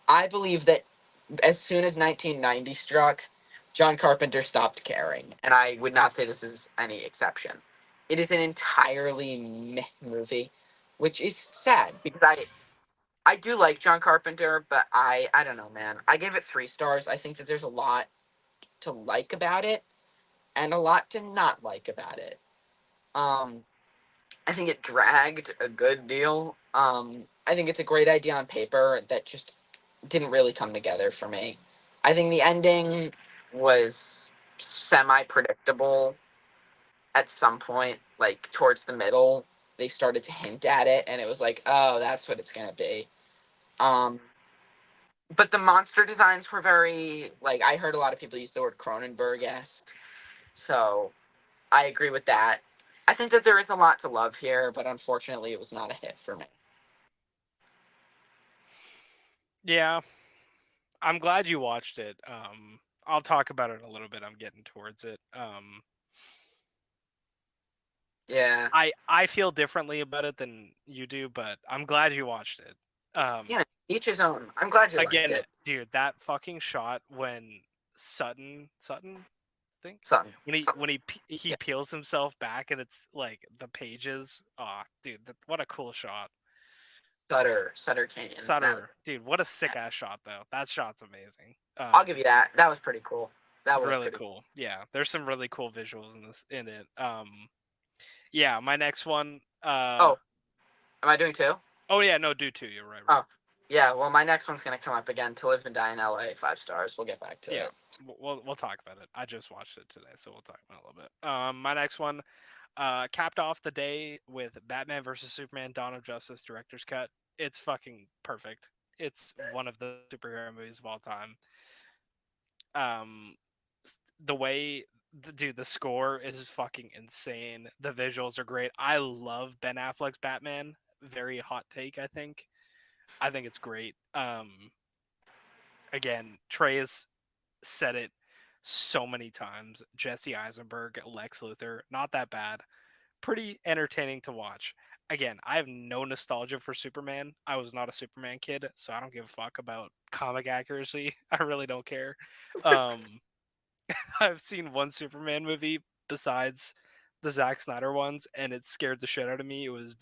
I believe that as soon as 1990 struck, John Carpenter stopped caring, and I would not say this is any exception. It is an entirely meh movie, which is sad because I do like John Carpenter, but I don't know, man. I gave it 3 stars. I think that there's a lot to like about it and a lot to not like about it. Um, I think it dragged a good deal. I think it's a great idea on paper that just didn't really come together for me. I think the ending was semi predictable at some point, like towards the middle. They started to hint at it, and it was like, oh, that's what it's gonna be. Um, but the monster designs were very like I heard a lot of people use the word Cronenberg esque, so I agree with that. I think that there is a lot to love here, but unfortunately, it was not a hit for me. Yeah. I'm glad you watched it. I'll talk about it a little bit. I'm getting towards it. Yeah, I feel differently about it than you do, but I'm glad you watched it. yeah. Each his own. I'm glad you liked Again, it. dude, that fucking shot when Sutton, I think, Son, when he son, he yeah, peels himself back and it's like the pages. Oh, dude, what a cool shot. Sutter Canyon. That Sutter, dude, what a sick ass shot though. That shot's amazing. I'll give you that. That was pretty cool. That was Really pretty. cool. Yeah, there's some really cool visuals in it. Yeah, my next one. Oh, am I doing two? Oh yeah, no, do too. You're right, right. Oh, yeah. Well, my next one's gonna come up again. To Live and Die in L.A. 5 stars. We'll get back to Yeah, it. we'll talk about it. I just watched it today, so we'll talk about it a little bit. My next one, capped off the day with Batman versus Superman: Dawn of Justice director's cut. It's fucking perfect. It's one of the superhero movies of all time. Um, the way, dude, the score is fucking insane. The visuals are great. I love Ben Affleck's Batman. Very hot take, I think. I think it's great. Again, Trey has said it so many times. Jesse Eisenberg, Lex Luthor, not that bad. Pretty entertaining to watch. Again, I have no nostalgia for Superman. I was not a Superman kid, so I don't give a fuck about comic accuracy. I really don't care. Um, I've seen one Superman movie besides the Zack Snyder ones, and it scared the shit out of me. It was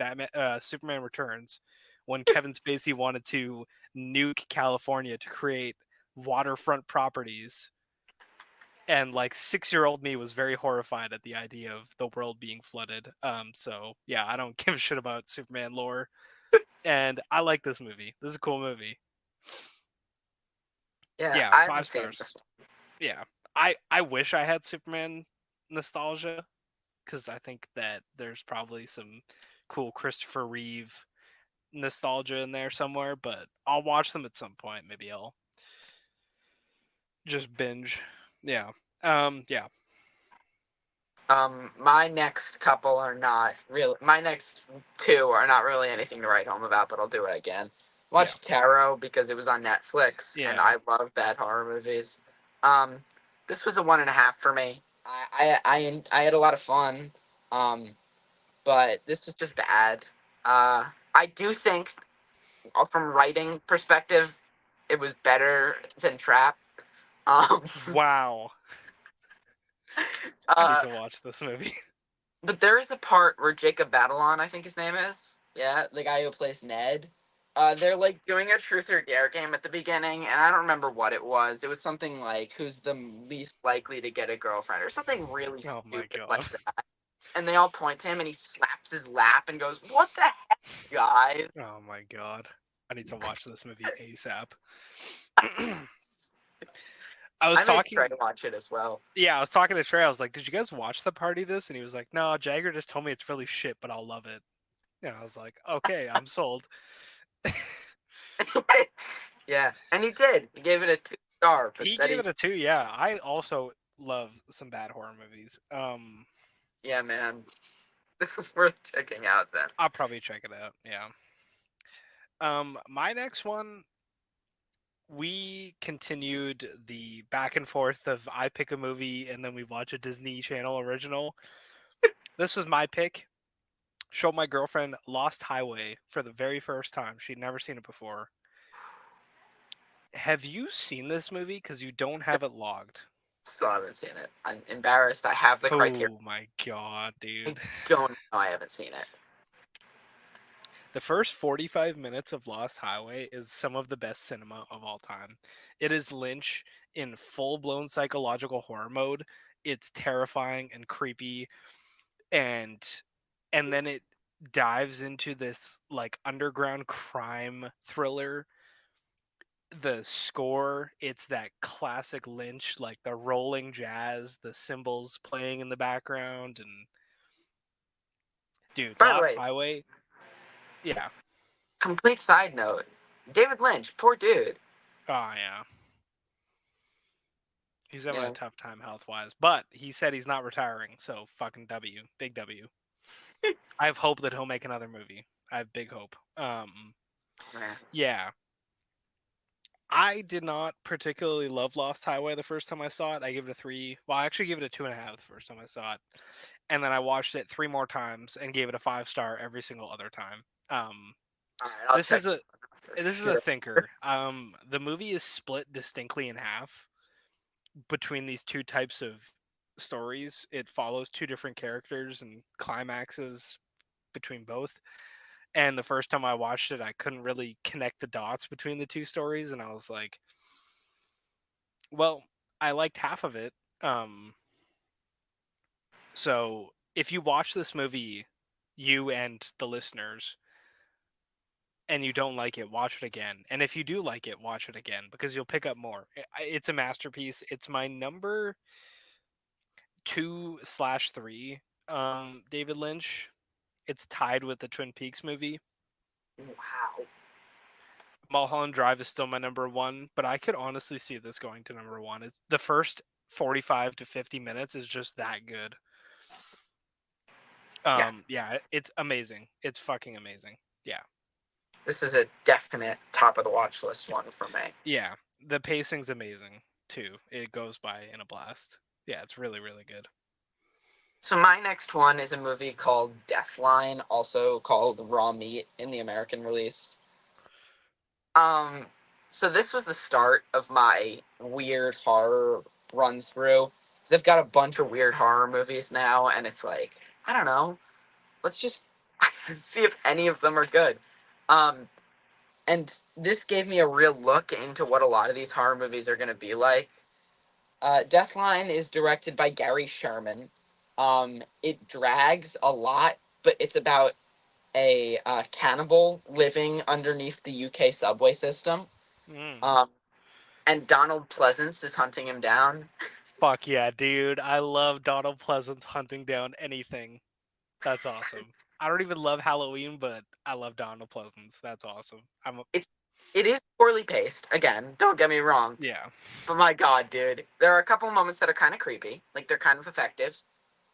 Superman Returns, when Kevin Spacey wanted to nuke California to create waterfront properties, and like 6-year-old me was very horrified at the idea of the world being flooded. So yeah, I don't give a shit about Superman lore, and I like this movie. This is a cool movie. Yeah, Yeah, I five haven't seen stars. this one. Yeah, I wish I had Superman nostalgia, because I think that there's probably some cool Christopher Reeve nostalgia in there somewhere, but I'll watch them at some point. Maybe I'll just binge. Yeah. Yeah. My next couple are not really. My next two are not really anything to write home about, but I'll do it again. Yeah. Watched Tarot because it was on Netflix, and Yeah. I love bad horror movies. Um, this was a 1.5 for me. I had a lot of fun, but this was just bad. I do think, from writing perspective, it was better than Trap. Um, Wow. I need uh, to watch this movie. But there is a part where Jacob Batalon, I think his name is, yeah, the guy who plays Ned. They're like doing a truth or dare game at the beginning, and I don't remember what it was. It was something like who's the least likely to get a girlfriend, or something really Oh my stupid like god. that. And they all point to him, and he slaps his lap and goes, "What the heck, guys?" Oh my god. I need to watch this movie ASAP. I was I may try to talking. watch it as well. Yeah, I was talking to Trey. I was like, "Did you guys watch the party this?" And he was like, "No, Jagger just told me it's really shit, but I'll love it." Yeah, I was like, "Okay, I'm sold." Yeah, and he did. He gave it a 2 star, but He said gave he, it a 2. Yeah, I also love some bad horror movies. yeah, man, this is worth checking out then. I'll probably check it out. Yeah. My next one, we continued the back and forth of I pick a movie and then we watch a Disney Channel original. This was my pick. Showed my girlfriend Lost Highway for the very first time. She'd never seen it before. Have you seen this movie? Because you don't have it logged. Still haven't seen it. I'm embarrassed. I have the criteria. Oh my god, I dude. don't know. I haven't seen it. The first 45 minutes of Lost Highway is some of the best cinema of all time. It is Lynch in full blown psychological horror mode. It's terrifying and creepy, and then it dives into this like underground crime thriller. The score, it's that classic Lynch, like the rolling jazz, the cymbals playing in the background, and dude, By the Lost way, Highway, yeah. complete side note: David Lynch, poor dude. Oh yeah. He's having a Yeah. tough time health wise, but he said he's not retiring, so fucking W, big W. I have hope that he'll make another movie. I have big hope. Man. Yeah, I did not particularly love Lost Highway the first time I saw it. I gave it a 3. Well, I actually gave it a 2.5 the first time I saw it, and then I watched it 3 more times and gave it a 5 star every single other time. Um, All right, I'll this check is a for this is a sure. thinker. The movie is split distinctly in half between these two types of stories. It follows two different characters and climaxes between both. And the first time I watched it, I couldn't really connect the dots between the two stories, and I was like, "Well, I liked half of it." So if you watch this movie, you and the listeners, and you don't like it, watch it again. And if you do like it, watch it again because you'll pick up more. It's a masterpiece. It's my number 2/3. David Lynch. It's tied with the Twin Peaks movie. Wow. Mulholland Drive is still my number 1, but I could honestly see this going to number 1. It's the first 45 to 50 minutes is just that good. Yeah. Yeah, it's amazing. It's fucking amazing. Yeah. This is a definite top of the watch list one for me. Yeah. The pacing's amazing too. It goes by in a blast. Yeah, it's really really good. So my next one is a movie called Deathline, also called Raw Meat in the American release. Um, so this was the start of my weird horror run through. Because I've got a bunch of weird horror movies now, and it's like, I don't know, let's just see if any of them are good. Um, and this gave me a real look into what a lot of these horror movies are going to be like. Deathline is directed by Gary Sherman. It drags a lot, but it's about a cannibal living underneath the UK subway system. Mm. Um, and Donald Pleasance is hunting him down. Fuck yeah, dude. I love Donald Pleasance hunting down anything. That's awesome. I don't even love Halloween, but I love Donald Pleasance. That's awesome. It's it is poorly paced. Again, don't get me wrong, Yeah. but my god, dude, there are a couple moments that are kind of creepy, like they're kind of effective.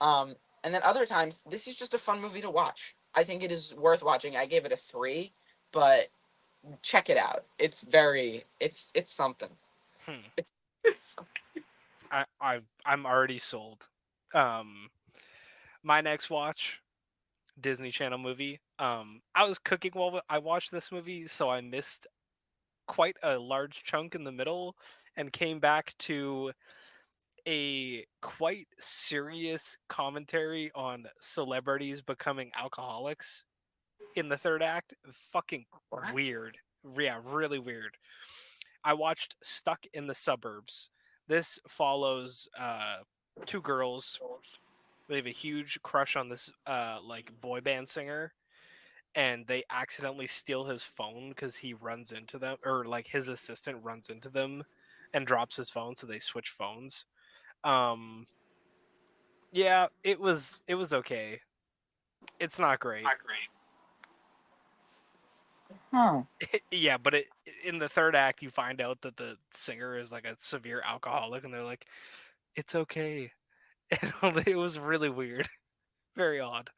Um, and then other times, this is just a fun movie to watch. I think it is worth watching. I gave it a 3, but check it out. It's something. Hmm. It's I'm already sold. Um my next watch, Disney Channel movie. I was cooking while I watched this movie, so I missed quite a large chunk in the middle and came back to a quite serious commentary on celebrities becoming alcoholics in the third act. Fucking what? weird. Yeah, really weird. I watched Stuck in the Suburbs. This follows two girls. They have a huge crush on this like boy band singer, and they accidentally steal his phone because he runs into them, or like his assistant runs into them and drops his phone, so they switch phones. Um, yeah, it was okay. It's not great. Not great. Huh. Yeah, but in the third act, you find out that the singer is like a severe alcoholic, and they're like, "It's okay." And it was really weird, very odd.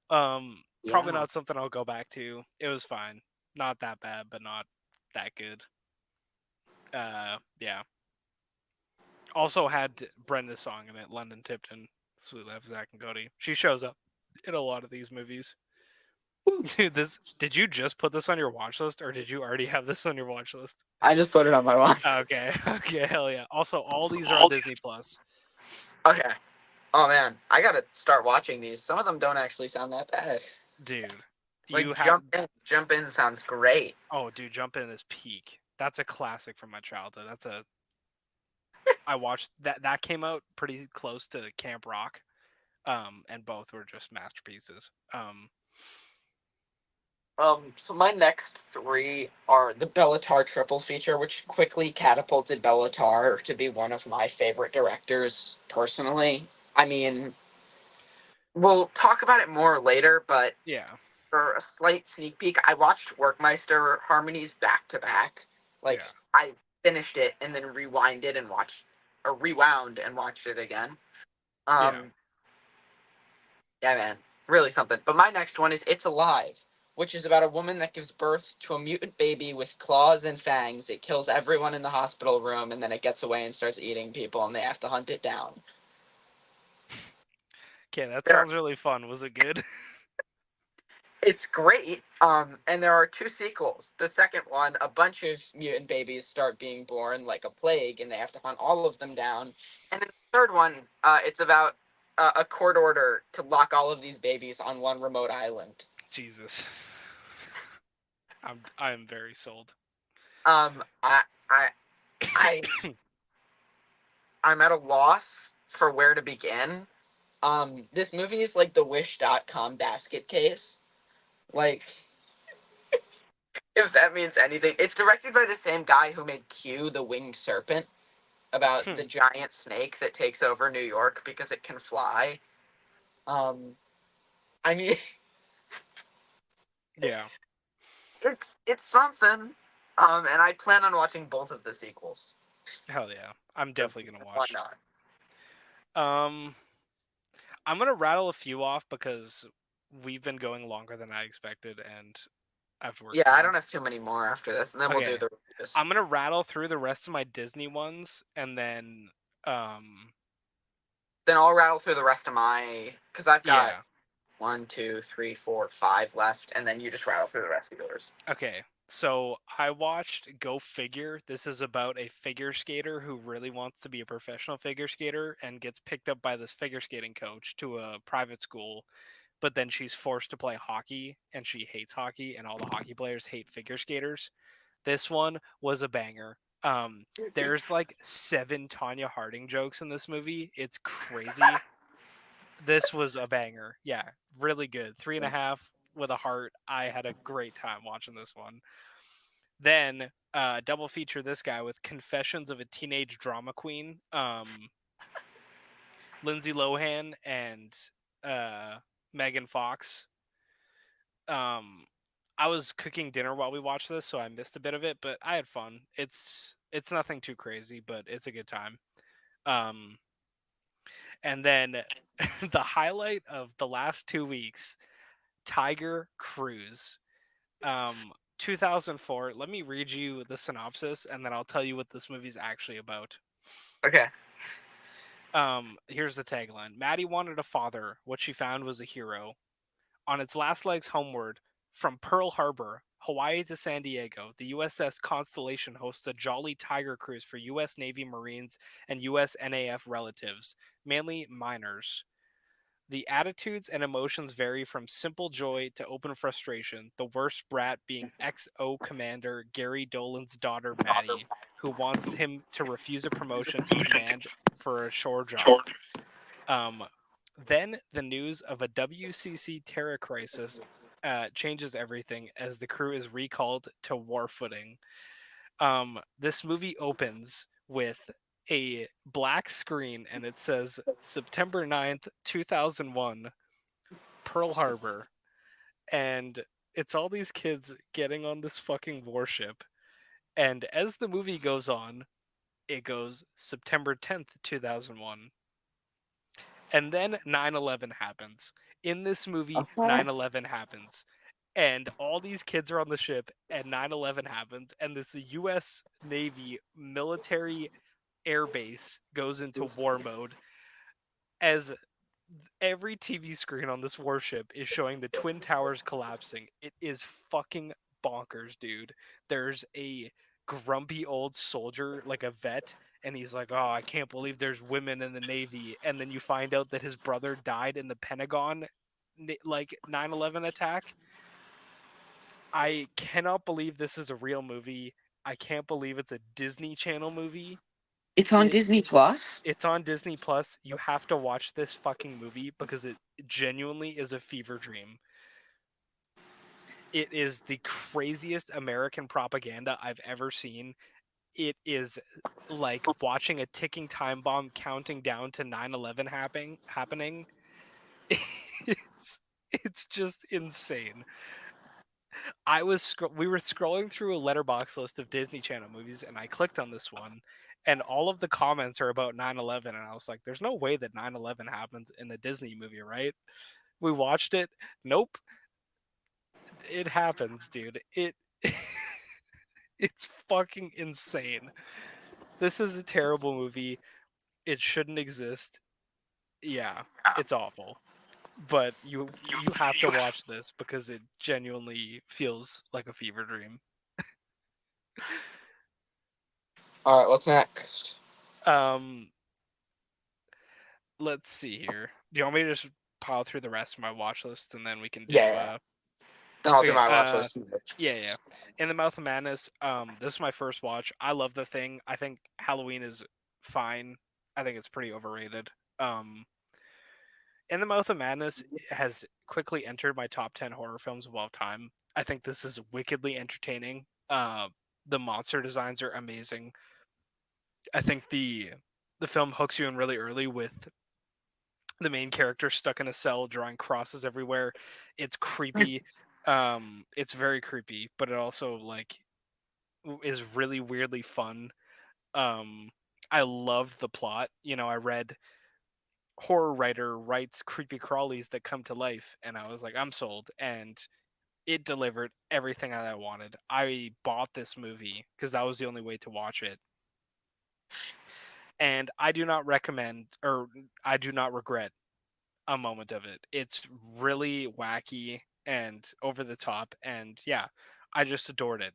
Probably Yeah. not something I'll go back to. It was fine, not that bad, but not that good. Yeah. Also had Brenda's song in it, London Tipton, Sweet Love Zach and Cody. She shows up in a lot of these movies. Dude, this did you just put this on your watch list, or did you already have this on your watch list? I just put it on my watch. Okay, okay, hell yeah. Also, all these are on Disney Plus. Okay. Oh man, I gotta start watching these. Some of them don't actually sound that bad. Dude, you Like have Jump In sounds great. oh, dude, Jump In is peak. That's a classic from my childhood. I watched that came out pretty close to Camp Rock. And both were just masterpieces. So my next 3 are the Bela Tarr triple feature, which quickly catapulted Bela Tarr to be one of my favorite directors personally. I mean, we'll talk about it more later, but Yeah, for a slight sneak peek, I watched Workmeister Harmonies back to back. Like yeah, I finished it and then rewinded and watched, or rewound and watched it again. yeah. Um, yeah, man, really something. But my next one is It's Alive, which is about a woman that gives birth to a mutant baby with claws and fangs. It kills everyone in the hospital room, and then it gets away and starts eating people, and they have to hunt it down. Okay, that There, sounds really fun. Was it good? it's great. And there are 2 sequels. The second one, a bunch of mutant babies start being born like a plague, and they have to hunt all of them down. And then the third one, it's about a court order to lock all of these babies on one remote island. Jesus, I'm very sold. Um, I, I, I I'm at a loss for where to begin. This movie is like the Wish.com basket case. Like, if that means anything. It's directed by the same guy who made Q, the Winged Serpent, about the Hmm. giant snake that takes over New York because it can fly. Um, I mean, Yeah, it's something. And I plan on watching both of the sequels. hell yeah. I'm 'Cause definitely gonna why watch. not? Um, I'm gonna rattle a few off because we've been going longer than I expected, and I have to work Yeah, I tomorrow. don't have too many more after this, and then we'll do Okay, the reviews. I'm gonna rattle through the rest of my Disney ones, and then Then I'll rattle through the rest of my, because I've got yeah. 1, 2, 3, 4, 5 left, and then you just rattle through the rest of yours. Okay, so I watched Go Figure. This is about a figure skater who really wants to be a professional figure skater and gets picked up by this figure skating coach to a private school, but then she's forced to play hockey and she hates hockey and all the hockey players hate figure skaters. This one was a banger. There's like 7 Tanya Harding jokes in this movie. It's crazy. This was a banger. Yeah, really good. 3.5 with a heart. I had a great time watching this one. Then double feature this guy with Confessions of a Teenage Drama Queen. Lindsay Lohan and Megan Fox. Um, I was cooking dinner while we watched this, so I missed a bit of it, but I had fun. It's nothing too crazy, but it's a good time. Um, and then the highlight of the last 2 weeks, Tiger Cruise. 2004. Let me read you the synopsis, and then I'll tell you what this movie's actually about. Okay. Here's the tagline: Maddie wanted a father. What she found was a hero. On its last legs homeward, from Pearl Harbor, Hawaii to San Diego, the USS Constellation hosts a jolly Tiger cruise for US Navy Marines and US NAF relatives, mainly miners. The attitudes and emotions vary from simple joy to open frustration, the worst brat being XO Commander Gary Dolan's daughter Maddie, who wants him to refuse a promotion to command for a shore job. Um, then the news of a WCC terror crisis changes everything as the crew is recalled to war footing. This movie opens with a black screen and it says September 9th, 2001, Pearl Harbor. And it's all these kids getting on this fucking warship. And as the movie goes on, it goes September 10th, 2001. And then 9/11 happens. In this movie, Okay. 9/11 happens. And all these kids are on the ship, and 9/11 happens. And this US Navy military air base goes into war mode as every TV screen on this warship is showing the Twin Towers collapsing. It is fucking bonkers, dude. There's a grumpy old soldier, like a vet, and he's like, "Oh, I can't believe there's women in the Navy." And then you find out that his brother died in the Pentagon, like 9/11 attack. I cannot believe this is a real movie. I can't believe it's a Disney Channel movie. It's on It Disney Plus. It's on Disney Plus. You have to watch this fucking movie because it genuinely is a fever dream. It is the craziest American propaganda I've ever seen. It is like watching a ticking time bomb counting down to 9/11 happening. It's just insane. We were scrolling through a letterbox list of Disney Channel movies and I clicked on this one and all of the comments are about 9/11 and I was like there's no way that 9/11 happens in a Disney movie, right? We watched it. Nope, it happens, dude. It's fucking insane. This is a terrible movie. It shouldn't exist. Yeah, it's awful. But you have to watch this because it genuinely feels like a fever dream. All right, what's next? Um let's see here. Do you want me to just pile through the rest of my watch list and then we can do Yeah. Then I'll do okay, my watch list. yeah. In the Mouth of Madness, this is my first watch. I love The Thing. I think Halloween is fine. I think it's pretty overrated. Um In the Mouth of Madness has quickly entered my top 10 horror films of all time. I think this is wickedly entertaining. The monster designs are amazing. I think the film hooks you in really early with the main character stuck in a cell drawing crosses everywhere. It's creepy. It's very creepy, but it also like is really weirdly fun. Um I love the plot. You know, I read horror writer writes creepy crawlies that come to life and I was like I'm sold and it delivered everything that I wanted. I bought this movie because that was the only way to watch it. And I do not recommend or I do not regret a moment of it. It's really wacky and over the top and yeah, I just adored it.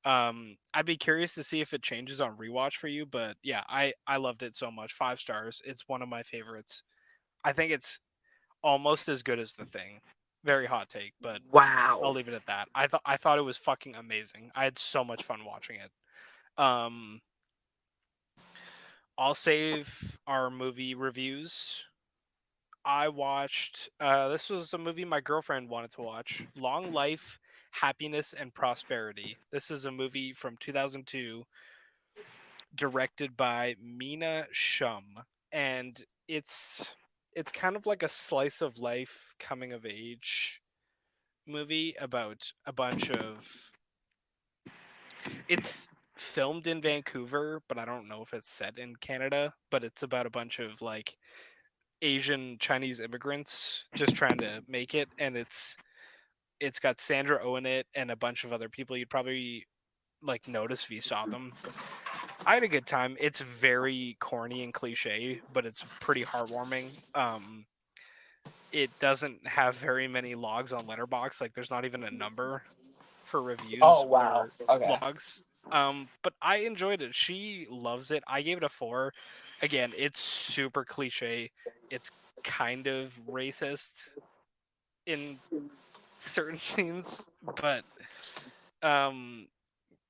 I'd be curious to see if it changes on rewatch for you, but yeah, I loved it so much. 5 stars. It's one of my favorites. I think it's almost as good as The Thing. Very hot take, but I'll Wow. leave it at that. I thought it was fucking amazing. I had so much fun watching it. Um, I'll save our movie reviews. I watched. This was a movie my girlfriend wanted to watch. Long Life, Happiness, and Prosperity. This is a movie from 2002, directed by Mina Shum. and it's kind of like a slice of life coming of age movie about a bunch of it's filmed in Vancouver, but I don't know if it's set in Canada, but it's about a bunch of like Asian Chinese immigrants just trying to make it, and it's got Sandra Oh in it and a bunch of other people you'd probably like notice if you saw them. I had a good time. It's very corny and cliche, but it's pretty heartwarming. It doesn't have very many logs on Letterbox. Like there's not even a number for Oh reviews wow. or Okay. logs. But I enjoyed it. She loves it. I gave it a 4. Again, it's super cliche. It's kind of racist in certain scenes, but um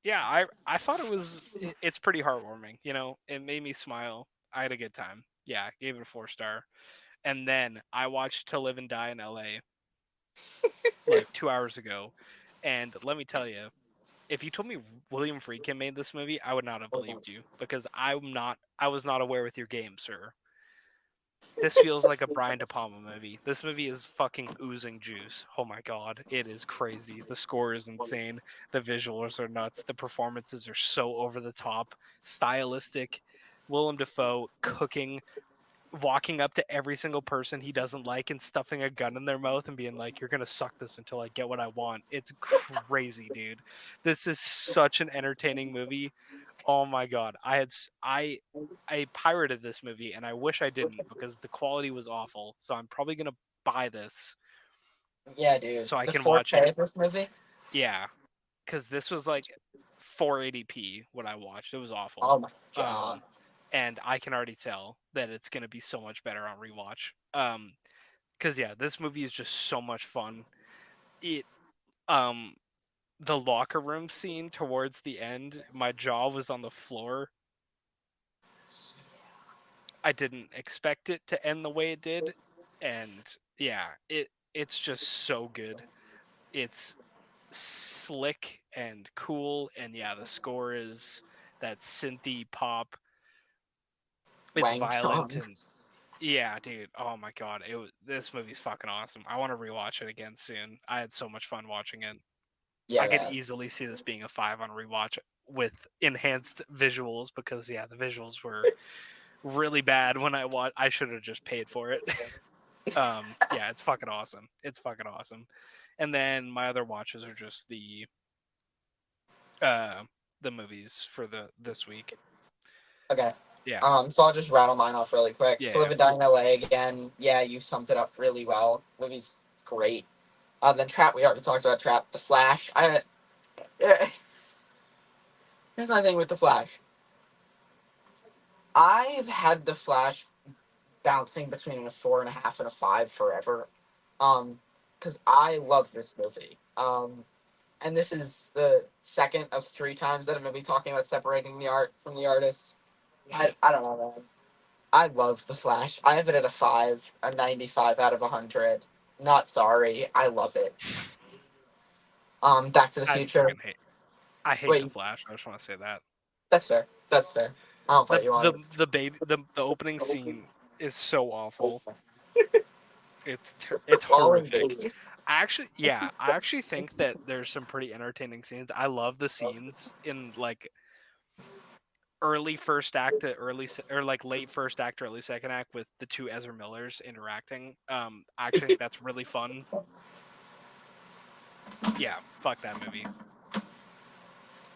yeah, I thought it's pretty heartwarming, you know. It made me smile. I had a good time. Yeah, gave it a 4 star. And then I watched To Live and Die in LA like 2 hours ago. And let me tell you, if you told me William Friedkin made this movie, I would not have believed you because I was not aware with your game, sir. This feels like a Brian De Palma movie. This movie is fucking oozing juice. Oh my god, it is crazy. The score is insane. The visuals are nuts. The performances are so over the top, stylistic. Willem Dafoe cooking, walking up to every single person he doesn't like and stuffing a gun in their mouth and being like, "You're gonna suck this until I get what I want." It's crazy, dude. This is such an entertaining movie. Oh my god, I pirated this movie and I wish I didn't because the quality was awful. So I'm probably gonna buy this Yeah, dude. so I The can watch it. 4K of this movie. Yeah, because this was like 480p what I watched. It was awful. Oh my god. Um, and I can already tell that it's gonna be so much better on rewatch. Because yeah, this movie is just so much fun. It um the locker room scene towards the end, my jaw was on the floor. I didn't expect it to end the way it did, and yeah, it's just so good. It's slick and cool, and yeah, the score is that synthy pop. It's Wang violent Chung. and yeah, dude. Oh my god, this movie's fucking awesome. I want to rewatch it again soon. I had so much fun watching it. Yeah, I could man. easily see this being a 5 on rewatch with enhanced visuals because yeah, the visuals were really bad when I should have just paid for it. Yeah, it's fucking awesome. It's fucking awesome. And then my other watches are just uh the movies for the this week. Okay. Yeah. So I'll just rattle mine off really quick. To Live Yeah. and Die in LA again. Yeah, you summed it up really well. Movie's great. Then Trap. We already talked about Trap. The Flash. Here's my thing with The Flash. I've had The Flash bouncing between a 4.5 and a 5 forever. Because I love this movie. And this is the second of 3 times that I'm gonna be talking about separating the art from the artist. I don't know, man. I love The Flash. I have it at a 5, a 95 out of 100. Not sorry. I love it. Back to the I Future. fucking hate I hate the Wait, Flash. I just want to say that. that's fair. That's fair. I don't The put you on the it. the baby the opening scene is so awful. It's Falling horrific. babies. I actually think that there's some pretty entertaining scenes. I love the scenes in like early first act to or like late first act, early second act with the two Ezra Millers interacting. I actually think that's really fun. Yeah, fuck that movie.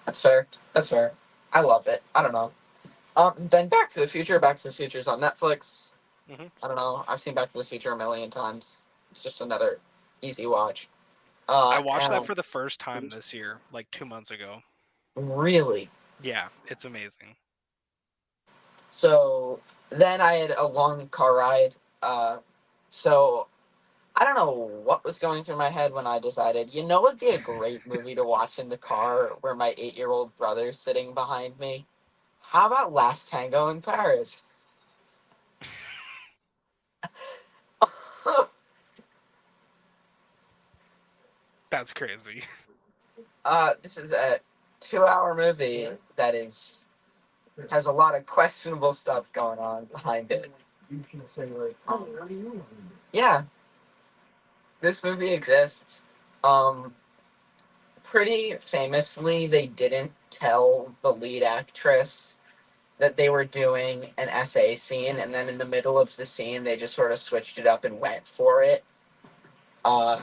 That's fair. That's fair. I love it. I don't know. Then Back to the Future. Back to the Future's on Netflix. Hmm. I don't know. I've seen Back to the Future a million times. It's just another easy watch. I watched that And for the first time this year, like 2 months ago. really, Yeah, it's amazing. so then I had a long car ride. So I don't know what was going through my head when I decided, it'd be a great movie to watch in the car where my 8-year-old brother's sitting behind me. How about Last Tango in Paris? That's crazy. This is a 2-hour movie that is has a lot of questionable stuff going on behind it. You should say like, oh, what do you want? Yeah, this movie exists. Um, Pretty famously, they didn't tell the lead actress that they were doing an essay scene, and then in the middle of the scene, they just sort of switched it up and went for it. Uh,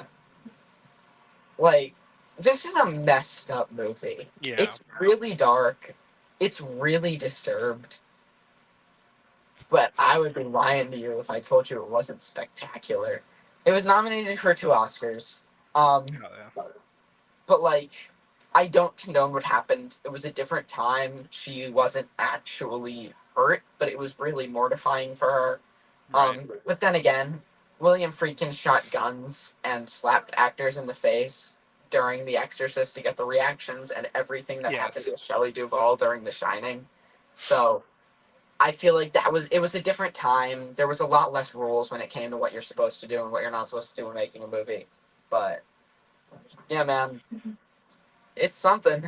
like, this is a messed up movie. Yeah. It's really dark. It's really disturbed. But I would be lying to you if I told you it wasn't spectacular. It was nominated for 2 Oscars. Oh yeah. But like, I don't condone what happened. It was a different time. She wasn't actually hurt, but it was really mortifying for her. Right. But then again, William Friedkin shot guns and slapped actors in the face during The Exorcist to get the reactions, and everything that happened Yes. with Shelley Duvall during The Shining. So I feel like it was a different time. There was a lot less rules when it came to what you're supposed to do and what you're not supposed to do when making a movie. But yeah, man, it's something.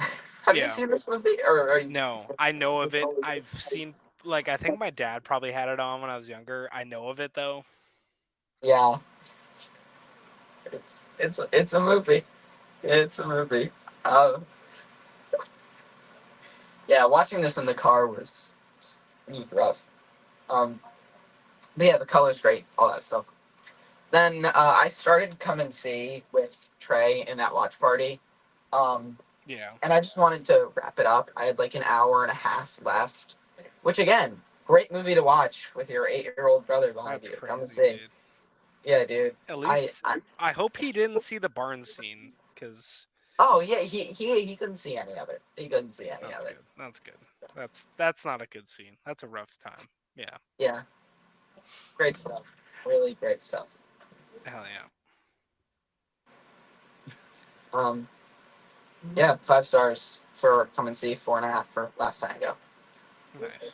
Have you Yeah. seen this movie, or are you? No, I know of it. I've seen, like, I think my dad probably had it on when I was younger. I know of it though. Yeah, it's a movie. It's a movie. Uh, yeah, watching this in the car was rough. Um, but yeah, the color's great, all that stuff. Then I started Come and See with Trey in that watch party. Um, Yeah. and I just wanted to wrap it up. I had like an hour and a half left, which again, great movie to watch with your 8-year-old brother behind That's you. Come and crazy, see. dude. Yeah, dude. At I, least I I hope he didn't see the barn scene, because oh yeah, he couldn't see any of it. He couldn't see any of that's it. good. That's good. That's not a good scene. That's a rough time. Yeah. Yeah, great stuff. Really great stuff. Hell yeah. Um, yeah, 5 stars for Come and See, 4.5 for Last Tango. Nice.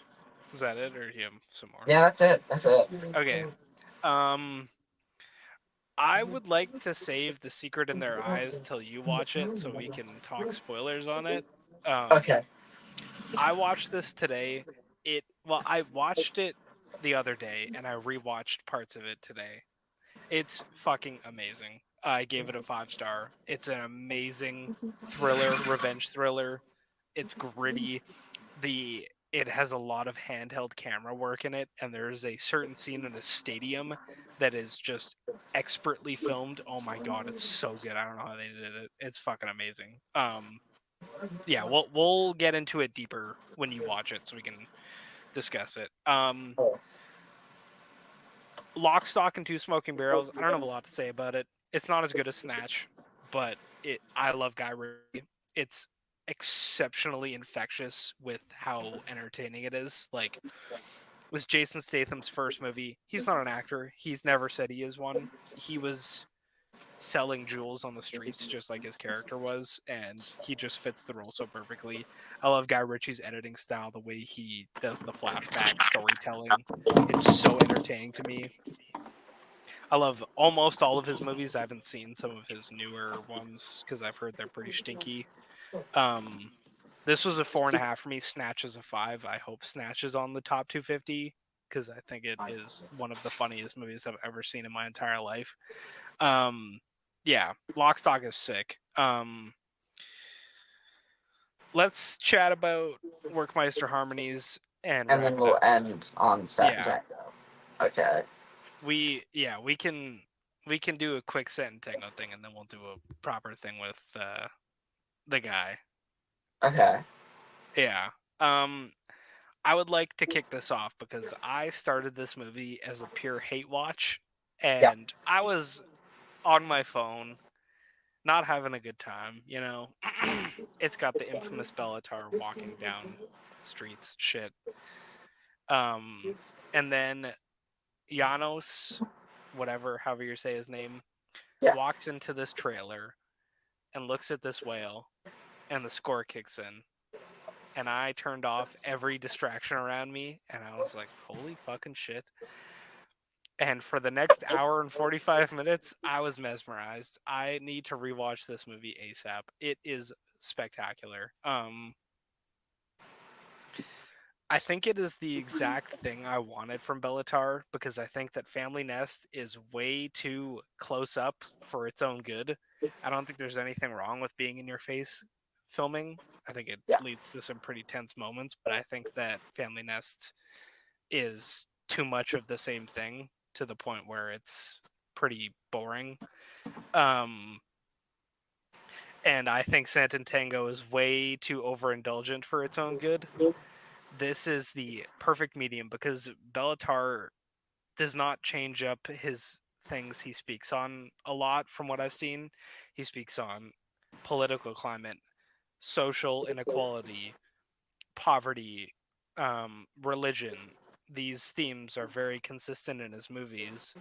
Is that it, or do you have some more? Yeah, that's it. That's it. Okay. Um, I would like to save The Secret in Their Eyes till you watch it, so we can talk spoilers on it. Um, Okay. I watched this today. I watched it the other day, and I rewatched parts of it today. It's fucking amazing. I gave it a 5 star. It's an amazing thriller, revenge thriller. It's gritty. It has a lot of handheld camera work in it, and there's a certain scene in a stadium that is just expertly filmed. Oh my god, it's so good. I don't know how they did it. It's fucking amazing. Yeah, we'll get into it deeper when you watch it so we can discuss it. Oh, Lock, Stock, and Two Smoking Barrels. I don't have a lot to say about it. It's not as good as Snatch, but I love Guy Ritchie. It's exceptionally infectious with how entertaining it is. Like, it was Jason Statham's first movie. He's not an actor. He's never said he is one. He was selling jewels on the streets just like his character was, and he just fits the role so perfectly. I love Guy Ritchie's editing style, the way he does the flashback storytelling. It's so entertaining to me. I love almost all of his movies. I haven't seen some of his newer ones because I've heard they're pretty stinky. Um, this was a 4.5 for me. Snatch is a 5. I hope Snatch is on the top 250 because I think it is one of the funniest movies I've ever seen in my entire life. Um, yeah, Lock, Stock is sick. Let's chat about Workmeister Harmonies and and then wrap it we'll up. end on Set and Yeah, Tango. Okay. we can do a quick set and tango thing, and then we'll do a proper thing with the guy. Okay. Yeah. Um, I would like to kick this off because I started this movie as a pure hate watch, Yeah. and I was on my phone, not having a good time. It's got the infamous Bela Tarr walking down streets shit. Um, and then Janos, whatever, however you say his name, Yeah. walks into this trailer and looks at this whale, and the score kicks in. And I turned off every distraction around me, and I was like, holy fucking shit. And for the next hour and 45 minutes, I was mesmerized. I need to rewatch this movie ASAP. It is spectacular. I think it is the exact thing I wanted from Bela Tarr, because I think that Family Nest is way too close up for its own good. I don't think there's anything wrong with being in your face filming. I think it Yeah. leads to some pretty tense moments, but I think that Family Nest is too much of the same thing to the point where it's pretty boring. Um, and I think Sant Tango is way too overindulgent for its own good. This is the perfect medium because Bela Tarr does not change up his things he speaks on a lot from what I've seen. He speaks on political climate, social inequality, poverty, religion. These themes are very consistent in his movies,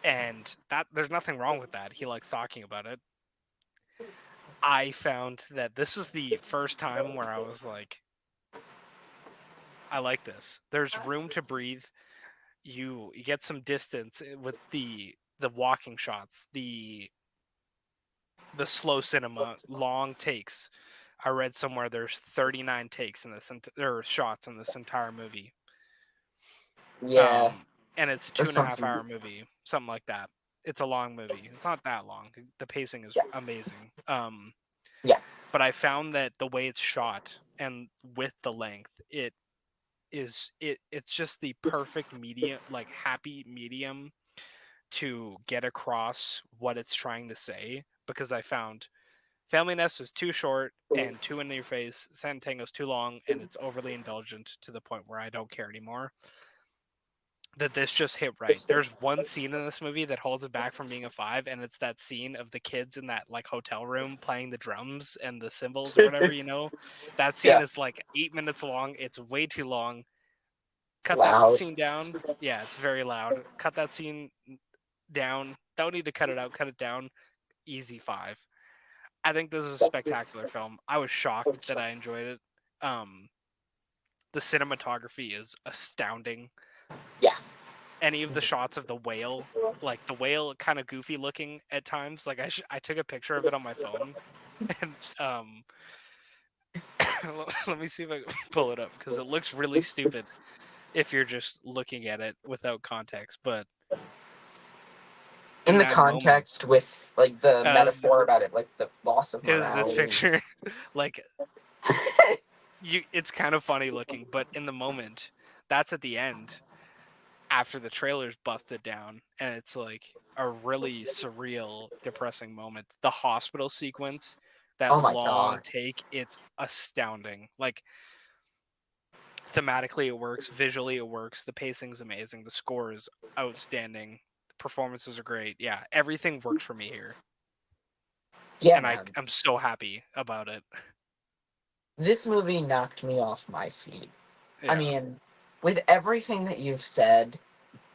and that there's nothing wrong with that. He likes talking about it. I found that this is the first time where I was like, I like this. There's room to breathe. You get some distance with the walking shots, the slow cinema, long takes. I read somewhere there's 39 takes in this or shots in this entire movie. Yeah. And it's a two There's and a half something. hour movie, something like that. It's a long movie. It's not that long. The pacing is Yeah. amazing. Yeah. But I found that the way it's shot and with the length, it's just the perfect medium, like happy medium to get across what it's trying to say, because I found Family Nest is too short and too in your face. San Tango's too long and it's overly indulgent to the point where I don't care anymore. That this just hit right. There's one scene in this movie that holds it back from being a 5, and it's that scene of the kids in that like hotel room playing the drums and the cymbals or whatever, you know. That scene Yeah. is like 8 minutes long. It's way too long. Cut that Loud. scene down. Yeah, it's very loud. Cut that scene down. Don't need to cut it out. Cut it down. Easy 5. I think this is a spectacular film. I was shocked that I enjoyed it. Um, the cinematography is astounding. Yeah. Any of the shots of the whale, like the whale, kind of goofy looking at times. Like I took a picture of it on my phone, and let me see if I can pull it up because it looks really stupid if you're just looking at it without context. But In in the that moment, context with like the as metaphor about it, like the loss of is this morality. picture, like it's kind of funny looking, but in the moment, that's at the end after the trailer's busted down, and it's like a really surreal, depressing moment. The hospital sequence, that Oh my long god. take, it's astounding. Like thematically it works, visually it works, the pacing's amazing, the score is outstanding, the performances are great. Yeah, everything worked for me here. Yeah, And man. I'm so happy about it. This movie knocked me off my feet. I Yeah. mean, with everything that you've said,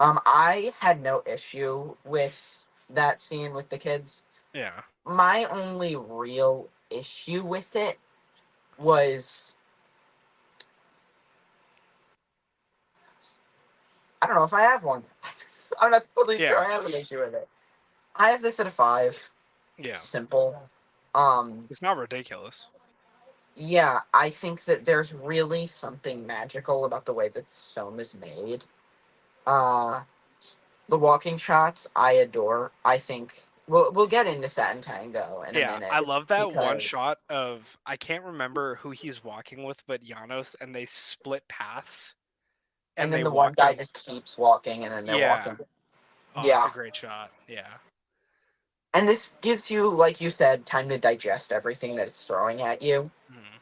I had no issue with that scene with the kids. Yeah. My only real issue with it was, I don't know if I have one. I'm not totally sure Yeah. I have an issue with it. I have this at a 5. Yeah. Simple. Um, It's not ridiculous. yeah, I think that there's really something magical about the way that this film is made. Uh, the walking shots I adore. I think we'll get into Satin Tango in a Yeah, I minute love that one because shot of, I can't remember who he's walking with, but Janos, and they split paths and and then they the one walk guy their. just keeps walking and then they're Yeah. walking. Oh, it's Yeah. a great shot. Yeah. And this gives you, like you said, time to digest everything that it's throwing at you. Mhm.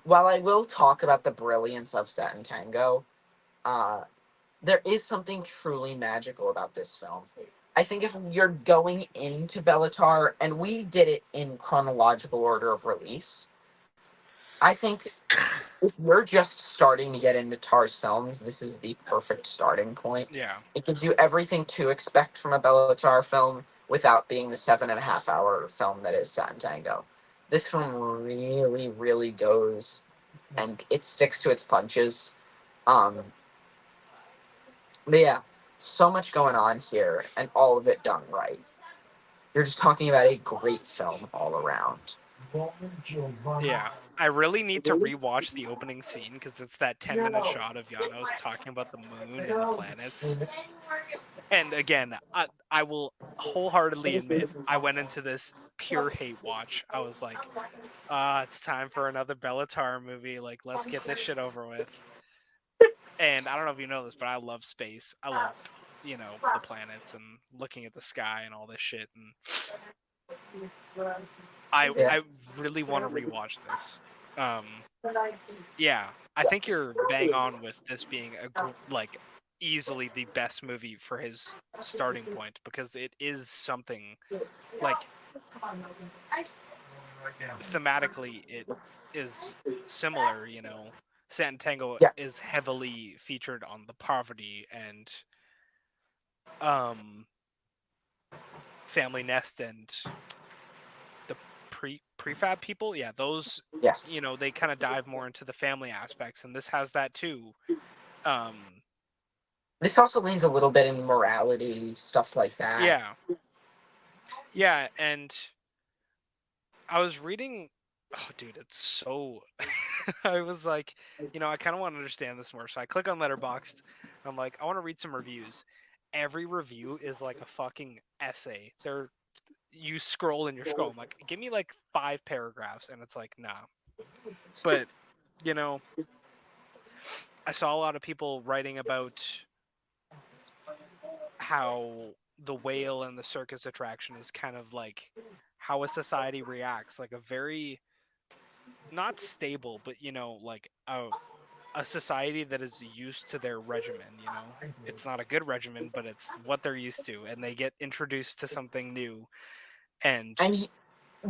While I will talk about the brilliance of Satin Tango, uh, there is something truly magical about this film. I think if you're going into Bela Tarr, and we did it in chronological order of release, I think if you're just starting to get into Tar's films, this is the perfect starting point. Yeah. It gives you everything to expect from a Bela Tarr film without being the 7.5 hour film that is Satin Tango. This film really, really goes and it sticks to its punches. Um, but yeah, so much going on here and all of it done right. You're just talking about a great film all around. Yeah. I really need to rewatch the opening scene because it's that 10-minute shot of Janos talking about the moon and the planets. And again, I will wholeheartedly admit I went into this pure hate watch. I was like, it's time for another Bela Tarr movie. Like, let's get this shit over with. And I don't know if you know this, but I love space. I love, the planets and looking at the sky and all this shit. And Yeah. I really want to rewatch this. Yeah, I think you're bang on with this being like easily the best movie for his starting point because it is something like thematically it is similar. Santango Yeah. is heavily featured on the poverty and um family nest and the prefab people. Yeah, those Yes. they kind of dive more into the family aspects, and this has that too. Um, This also leans a little bit in morality, stuff like that. yeah, yeah, and I was reading. Oh, dude, it's so. I was like, I kind of want to understand this more. So I click on Letterboxd. I'm like, I want to read some reviews. Every review is like a fucking essay. You scroll and you're scrolling. Like, give me like 5 paragraphs, and it's like, nah. But you know, I saw a lot of people writing about how the whale and the circus attraction is kind of like how a society reacts, like a very not stable, but like a society that is used to their regimen. It's not a good regimen, but it's what they're used to, and they get introduced to something new. And And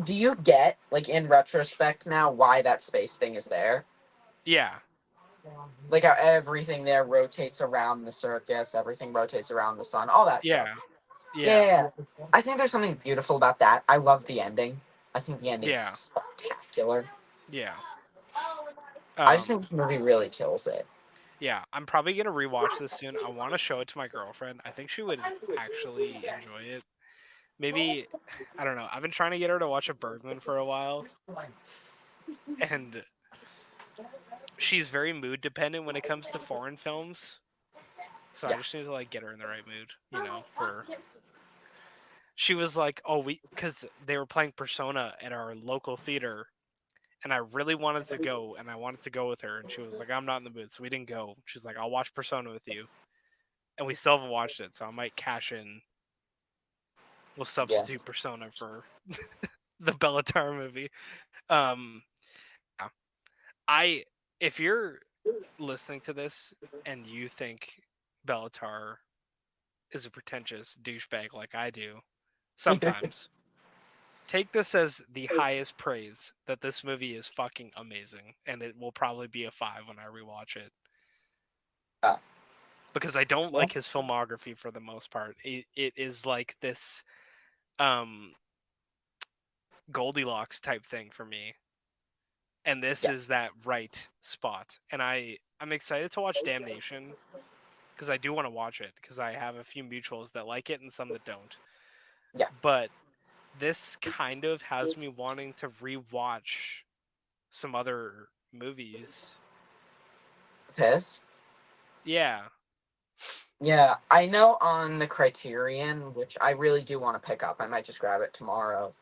do you get, like, in retrospect now, why that space thing is there? yeah, Like how everything there rotates around the circus, everything rotates around the sun, all that yeah, stuff. yeah, Yeah. I think there's something beautiful about that. I love the ending. I think the ending's yeah, spectacular. yeah. I just um think this movie really kills it. yeah, I'm probably gonna rewatch this soon. I want to show it to my girlfriend. I think she would actually enjoy it. Maybe I don't know. I've been trying to get her to watch a Bergman for a while, and she's very mood dependent when it comes to foreign films. So I Yeah. just need to like get her in the right mood, for she was like, "Oh, cuz they were playing Persona at our local theater and I really wanted to go and I wanted to go with her and she was like, "I'm not in the mood." So we didn't go. She's like, "I'll watch Persona with you." And we still haven't watched it, so I might cash in. We'll Yes. substitute Persona for the Bela Tarr movie. Um yeah. I if you're listening to this and you think Bela Tarr is a pretentious douchebag like I do, sometimes take this as the highest praise that this movie is fucking amazing, and it will probably be a 5 when I rewatch it Uh, because I don't well, like his filmography for the most part. It is like this um Goldilocks type thing for me, and this yeah. is that right spot. And I'm excited to watch Damnation because I do want to watch it because I have a few mutuals that like it and some that don't. Yeah. But this kind of has me wanting to rewatch some other movies. Piss. Yeah. Yeah, I know on the Criterion, which I really do want to pick up. I might just grab it tomorrow.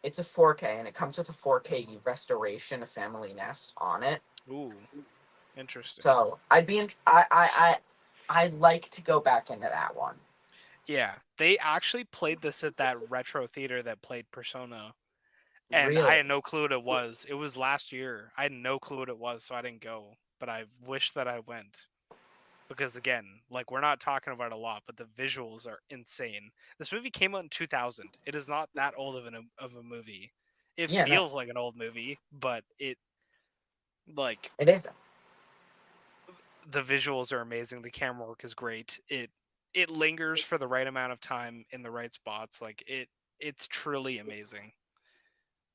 It's a 4K, and it comes with a 4K restoration of Family Nest on it. Ooh, interesting. So I'd like to go back into that one. Yeah, they actually played this at that retro theater that played Persona, and I Really? had no clue what it was. It was last year. I had no clue what it was, so I didn't go. But I wish that I went because again, like we're not talking about it a lot, but the visuals are insane. This movie came out in 2000. It is not that old of a movie. It Yeah, no, feels like an old movie, but like it is. the visuals are amazing. The camera work is great. It lingers for the right amount of time in the right spots. Like it's truly amazing.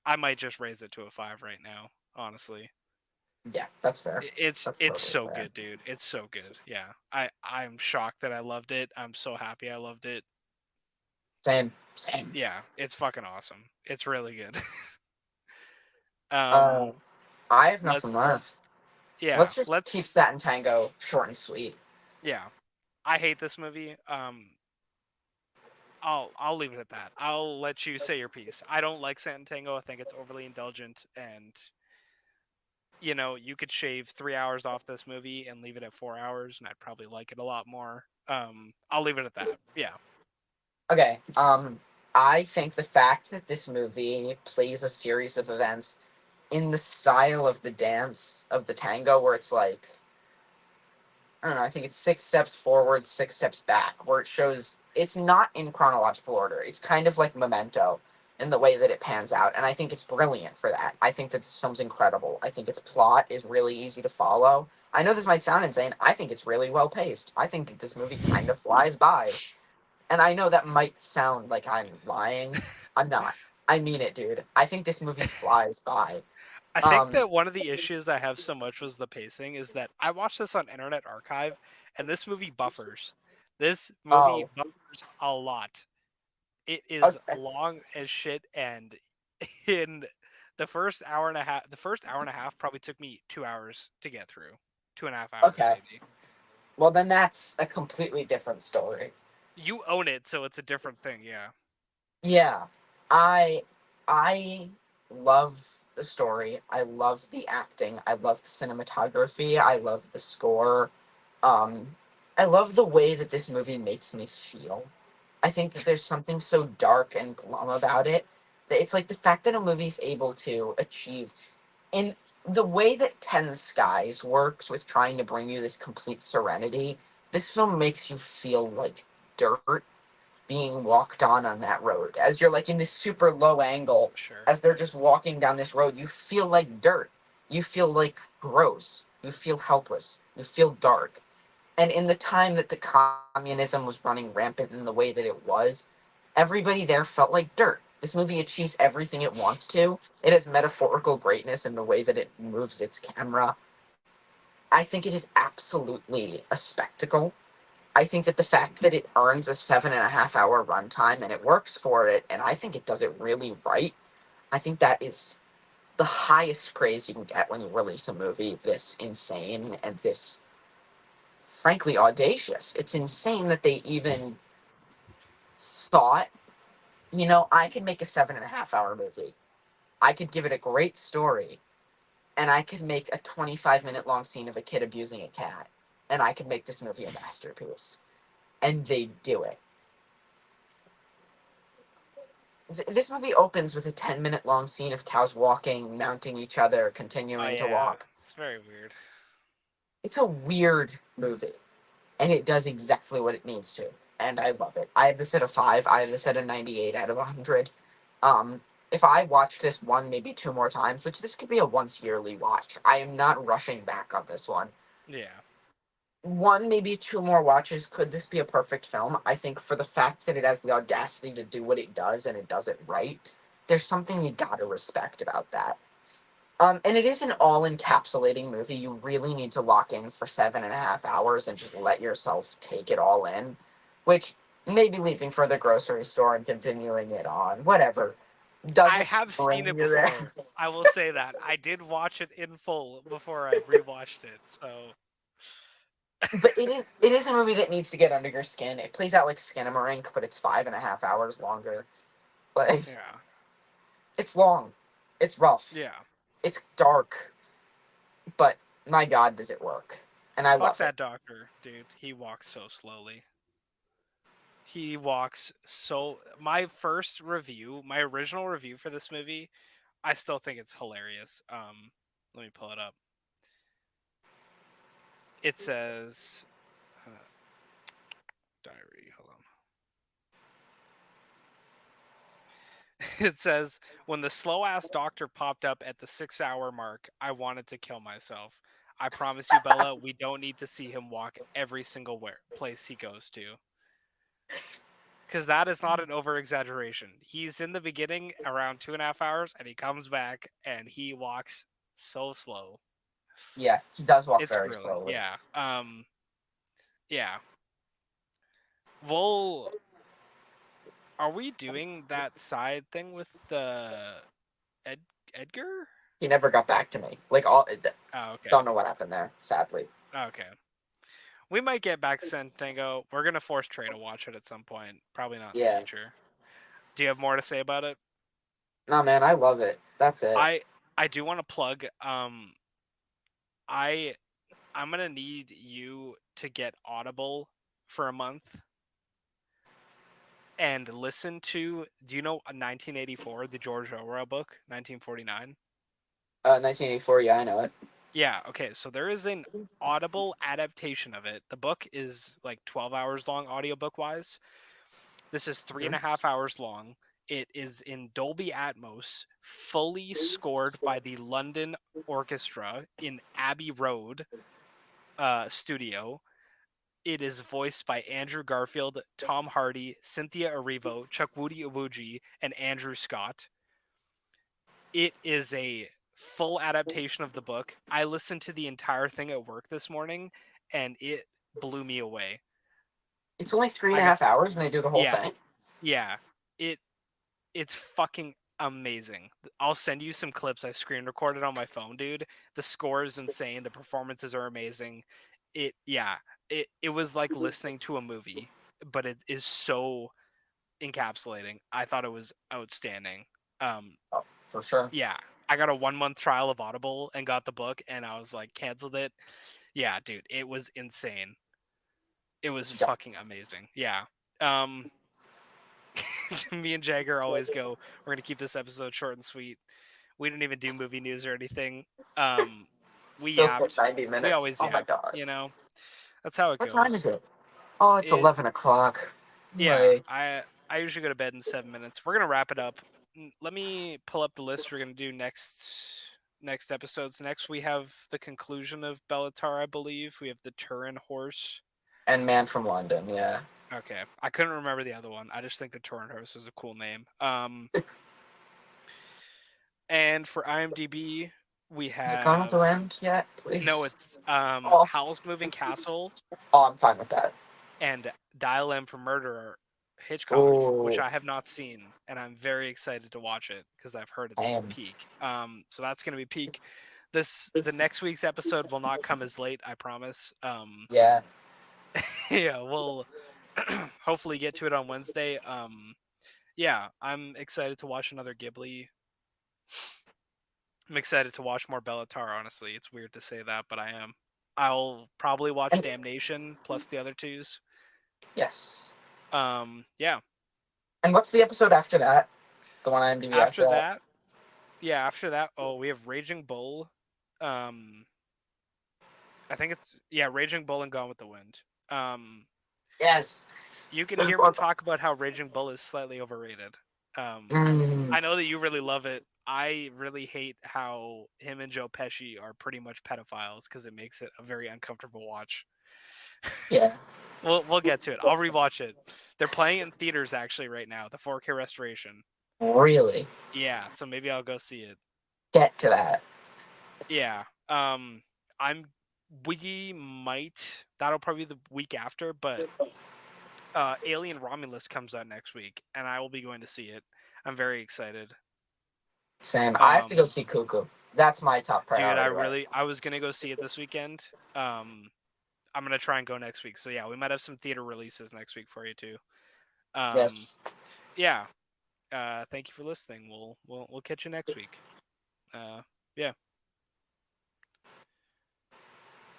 I might just raise it to a 5 right now, honestly. Yeah, that's fair. That's It's totally so fair. good, dude. It's so good. Yeah. I'm shocked that I loved it. I'm so happy I loved it. Same, same. Yeah, it's fucking awesome. It's really good. Uh, Um, I have nothing let's left. yeah, Let's just keep let's Satin Tango short and sweet. yeah. I hate this movie. I'll leave it at that. I'll let you say your piece. I don't like Sand and Tango. I think it's overly indulgent, and you could shave 3 hours off this movie and leave it at 4 hours, and I'd probably like it a lot more. I'll leave it at that. Yeah. Okay. I think the fact that this movie plays a series of events in the style of the dance of the tango, where it's like, I don't know, I think it's 6 steps forward, 6 steps back, where it shows it's not in chronological order. It's kind of like Memento in the way that it pans out. And I think it's brilliant for that. I think that this film's incredible. I think its plot is really easy to follow. I know this might sound insane. I think it's really well paced. I think that this movie kind of flies by. And I know that might sound like I'm lying. I'm not. I mean it, dude. I think this movie flies by. I think Um, that one of the issues I have so much was the pacing is that I watched this on Internet Archive and this movie buffers. This movie oh, buffers a lot. It is okay. long as shit, and in the first hour and a half probably took me 2 hours to get through. 2.5 hours Okay. maybe. Well, then that's a completely different story. You own it, so it's a different thing, yeah. Yeah, I I love the story. I love the acting. I love the cinematography. I love the score. Um, I love the way that this movie makes me feel. I think that there's something so dark and glum about it that it's like the fact that a movie's able to achieve in the way that Ten Skies works with trying to bring you this complete serenity. This film makes you feel like dirt being walked on that road. As you're like in this super low angle, Sure. as they're just walking down this road, you feel like dirt. You feel like gross. You feel helpless. You feel dark. And in the time that the communism was running rampant in the way that it was, everybody there felt like dirt. This movie achieves everything it wants to. It has metaphorical greatness in the way that it moves its camera. I think it is absolutely a spectacle. I think that the fact that it earns a 7.5 hour runtime and it works for it, and I think it does it really right. I think that is the highest praise you can get when you release a movie this insane and this, frankly, audacious. It's insane that they even thought, I could make a 7.5 hour movie. I could give it a great story, and I could make a 25-minute long scene of a kid abusing a cat, and I could make this movie a masterpiece. And they do it. This movie opens with a 10-minute long scene of cows walking, mounting each other, Oh continuing to yeah. walk. It's very weird. It's a weird movie, and it does exactly what it needs to. And I love it. I have this at a 5. I have this at a 98 out of 100. If I watch this one, maybe two more times, which this could be a once yearly watch, I am not rushing back on this one. Yeah. One, maybe two more watches, could this be a perfect film? I think for the fact that it has the audacity to do what it does and it does it right, there's something you gotta respect about that. And it is an all encapsulating movie. You really need to lock in for 7.5 hours and just let yourself take it all in. Which, maybe leaving for the grocery store and continuing it on, whatever, I doesn't have seen bring it you there. before. I will say that. I did watch it in full before I rewatched it. So, But it is a movie that needs to get under your skin. It plays out like Skinamarink, but it's 5.5 hours longer. But yeah. it's long. It's rough. Yeah. It's dark. But my God, does it work. And I Fuck love it. that doctor, dude. He walks so slowly. He walks so my original review for this movie, I still think it's hilarious. Let me pull it up. It says uh, diary, hold on. It says, when the slow ass doctor popped up at the 6 hour mark, I wanted to kill myself. I promise you, Bella, we don't need to see him walk every single place he goes to. Because that is not an over exaggeration. He's in the beginning around 2.5 hours, and he comes back and he walks so slow. Yeah, he does walk It's very brilliant. slowly. Yeah. Yeah. Well, are we doing that side thing with Ed- Edgar? He never got back to me. Like all, Oh, okay. don't know what happened there. Sadly. Okay. We might get back to San Tango. We're gonna force Trey to watch it at some point. Probably not in the Yeah. future. Do you have more to say about it? No, man, I love it. That's it. I do want to plug. I I'm gonna need you to get Audible for a month and listen to. Do you know 1984, the George Orwell book, 1949? 1984. Yeah, I know it. Yeah. Okay. So there is an Audible adaptation of it. The book is like 12 hours long, audiobook wise. This is three and Mhm. a half hours long. It is in Dolby Atmos, fully scored by the London Orchestra in Abbey Road studio. It is voiced by Andrew Garfield, Tom Hardy, Cynthia Erivo, Chukwudi Iwuji, and Andrew Scott. It is a full adaptation of the book. I listened to the entire thing at work this morning, and it blew me away. It's only three and I a got half hours, and they do the whole yeah, thing. yeah. It it's fucking amazing. I'll send you some clips I screen recorded on my phone, dude. The score is insane. The performances are amazing. It was like listening to a movie, but it is so encapsulating. I thought it was outstanding. Um, Oh, for sure. yeah, I got a 1 month trial of Audible and got the book, and I was like, canceled it. Yeah, dude, it was insane. It was Yeah. fucking amazing. Yeah. Um, me and Jagger always go, we're gonna keep this episode short and sweet. We didn't even do movie news or anything. Um, we Still hit yapped. 90 We minutes. always Oh my yap. god. You know, that's how it What time is goes. it? Oh, it's It 11 o'clock. Yeah. Like, I usually go to bed in 7 minutes. We're gonna wrap it up. Let me pull up the list we're gonna do next episodes. Next we have the conclusion of Bela Tarr, I believe. We have the Turin horse. and Man from London. Yeah. Okay, I couldn't remember the other one. I just think the Turin horse is a cool name. And for IMDb, we Is it gone to have end yet? no, Please. it's Oh, Howl's Moving Castle oh, I'm fine with that. and Dial M for Murderer, Hitchcock, which Oh, I have not seen, and I'm very excited to watch it because I've heard I it's am. peak. So that's gonna be peak. The next week's episode will not come as late, I promise. Yeah. Yeah, we'll hopefully get to it on Wednesday. Yeah, I'm excited to watch another Ghibli. I'm excited to watch more Bela Tarr, honestly. It's weird to say that, but I am. I'll probably watch And Damnation plus the other twos. yes. Yeah. And what's the episode after that? The one IMDb after After that? that, after that, oh, we have Raging Bull. Um, I think it's Raging Bull and Gone with the Wind. Um, Yes. you can There's hear me one. talk about how Raging Bull is slightly overrated. Mm, I know that you really love it. I really hate how him and Joe Pesci are pretty much pedophiles because it makes it a very uncomfortable watch. yeah. We'll get to it. I'll rewatch it. They're playing in theaters actually right now, the 4K restoration. Really? Yeah, so maybe I'll go see it. Get to that. Yeah. I'm we might that'll probably be the week after, but Alien Romulus comes out next week and I will be going to see it. I'm very excited. Same. I have to go Um see Cuckoo. That's my top dude, priority, right? I was going to go see it this weekend. I'm going to try and go next week. So yeah, we might have some theater releases next week for you too. Um Yes. yeah. Thank you for listening. We'll catch you next week. Yeah.